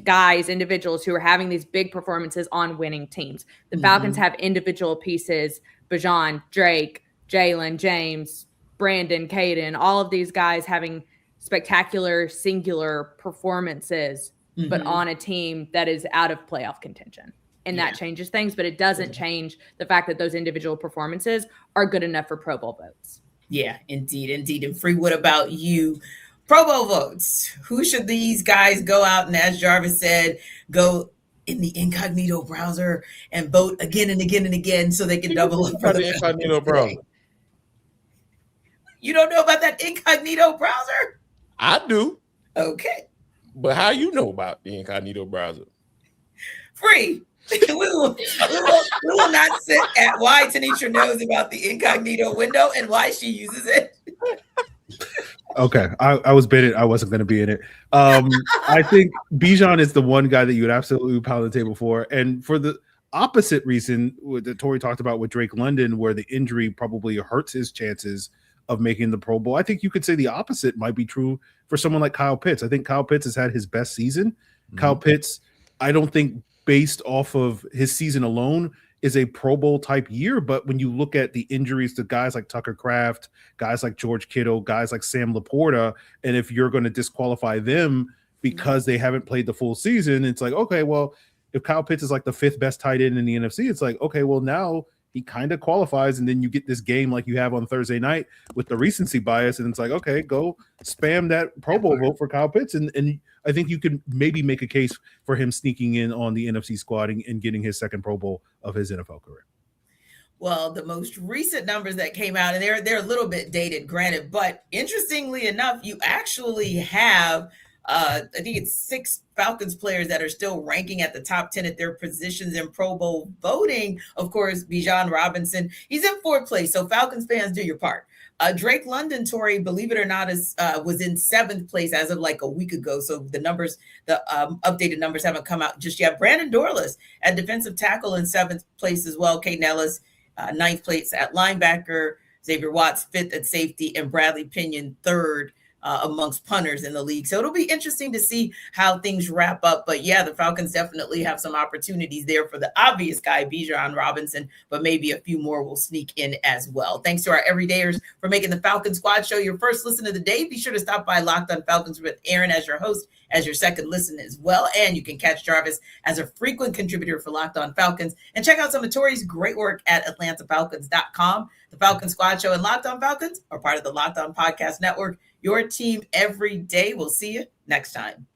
E: guys, individuals who are having these big performances on winning teams. The Falcons have individual pieces: Bijan, Drake, Jalen, James, Brandon, Caden, all of these guys having spectacular singular performances, but on a team that is out of playoff contention. And that changes things, but it doesn't change the fact that those individual performances are good enough for Pro Bowl votes.
A: Yeah, indeed. And Free, what about you? Pro Bowl votes. Who should these guys go out and, as Jarvis said, go in the incognito browser and vote again and again and again so they can double up for the incognito browser? You don't know about that incognito browser?
C: I do.
A: Okay.
C: But how you know about the incognito browser?
A: Free. we will not sit at why Tenitra knows about the incognito window and why she uses it.
B: Okay, I was baited. I wasn't going to be in it. I think Bijan is the one guy that you would absolutely pound the table for, and for the opposite reason that Tori talked about with Drake London, where the injury probably hurts his chances of making the Pro Bowl. I think you could say the opposite might be true for someone like Kyle Pitts. I think Kyle Pitts has had his best season. Mm-hmm. Kyle Pitts, I don't think based off of his season alone is a Pro Bowl type year. But when you look at the injuries to guys like Tucker Kraft, guys like George Kittle, guys like Sam Laporta, and if you're going to disqualify them because they haven't played the full season, it's like, okay, well, if Kyle Pitts is like the 5th best tight end in the NFC, it's like, okay, well, now he kind of qualifies. And then you get this game like you have on Thursday night with the recency bias. And it's like, okay, go spam that Pro Bowl vote for Kyle Pitts. And I think you could maybe make a case for him sneaking in on the NFC squad and getting his second Pro Bowl of his NFL career.
A: Well, the most recent numbers that came out, and they're a little bit dated, granted, but interestingly enough, you actually have I think it's 6 Falcons players that are still ranking at the top 10 at their positions in Pro Bowl voting. Of course, Bijan Robinson, he's in 4th place. So Falcons fans, do your part. Drake London, Tori, believe it or not, was in 7th place as of like a week ago. So the numbers, the updated numbers haven't come out just yet. Brandon Dorlus at defensive tackle in 7th place as well. Kate Nellis, 9th place at linebacker. Xavier Watts, 5th at safety, and Bradley Pinion, 3rd. Amongst punters in the league. So it'll be interesting to see how things wrap up. But yeah, the Falcons definitely have some opportunities there for the obvious guy, Bijan Robinson, but maybe a few more will sneak in as well. Thanks to our everydayers for making the Falcon Squad Show your first listen of the day. Be sure to stop by Locked on Falcons with Aaron as your host, as your second listen as well. And you can catch Jarvis as a frequent contributor for Locked on Falcons. And check out some of Tori's great work at AtlantaFalcons.com. The Falcon Squad Show and Locked on Falcons are part of the Locked on Podcast Network. Your team every day. We'll see you next time.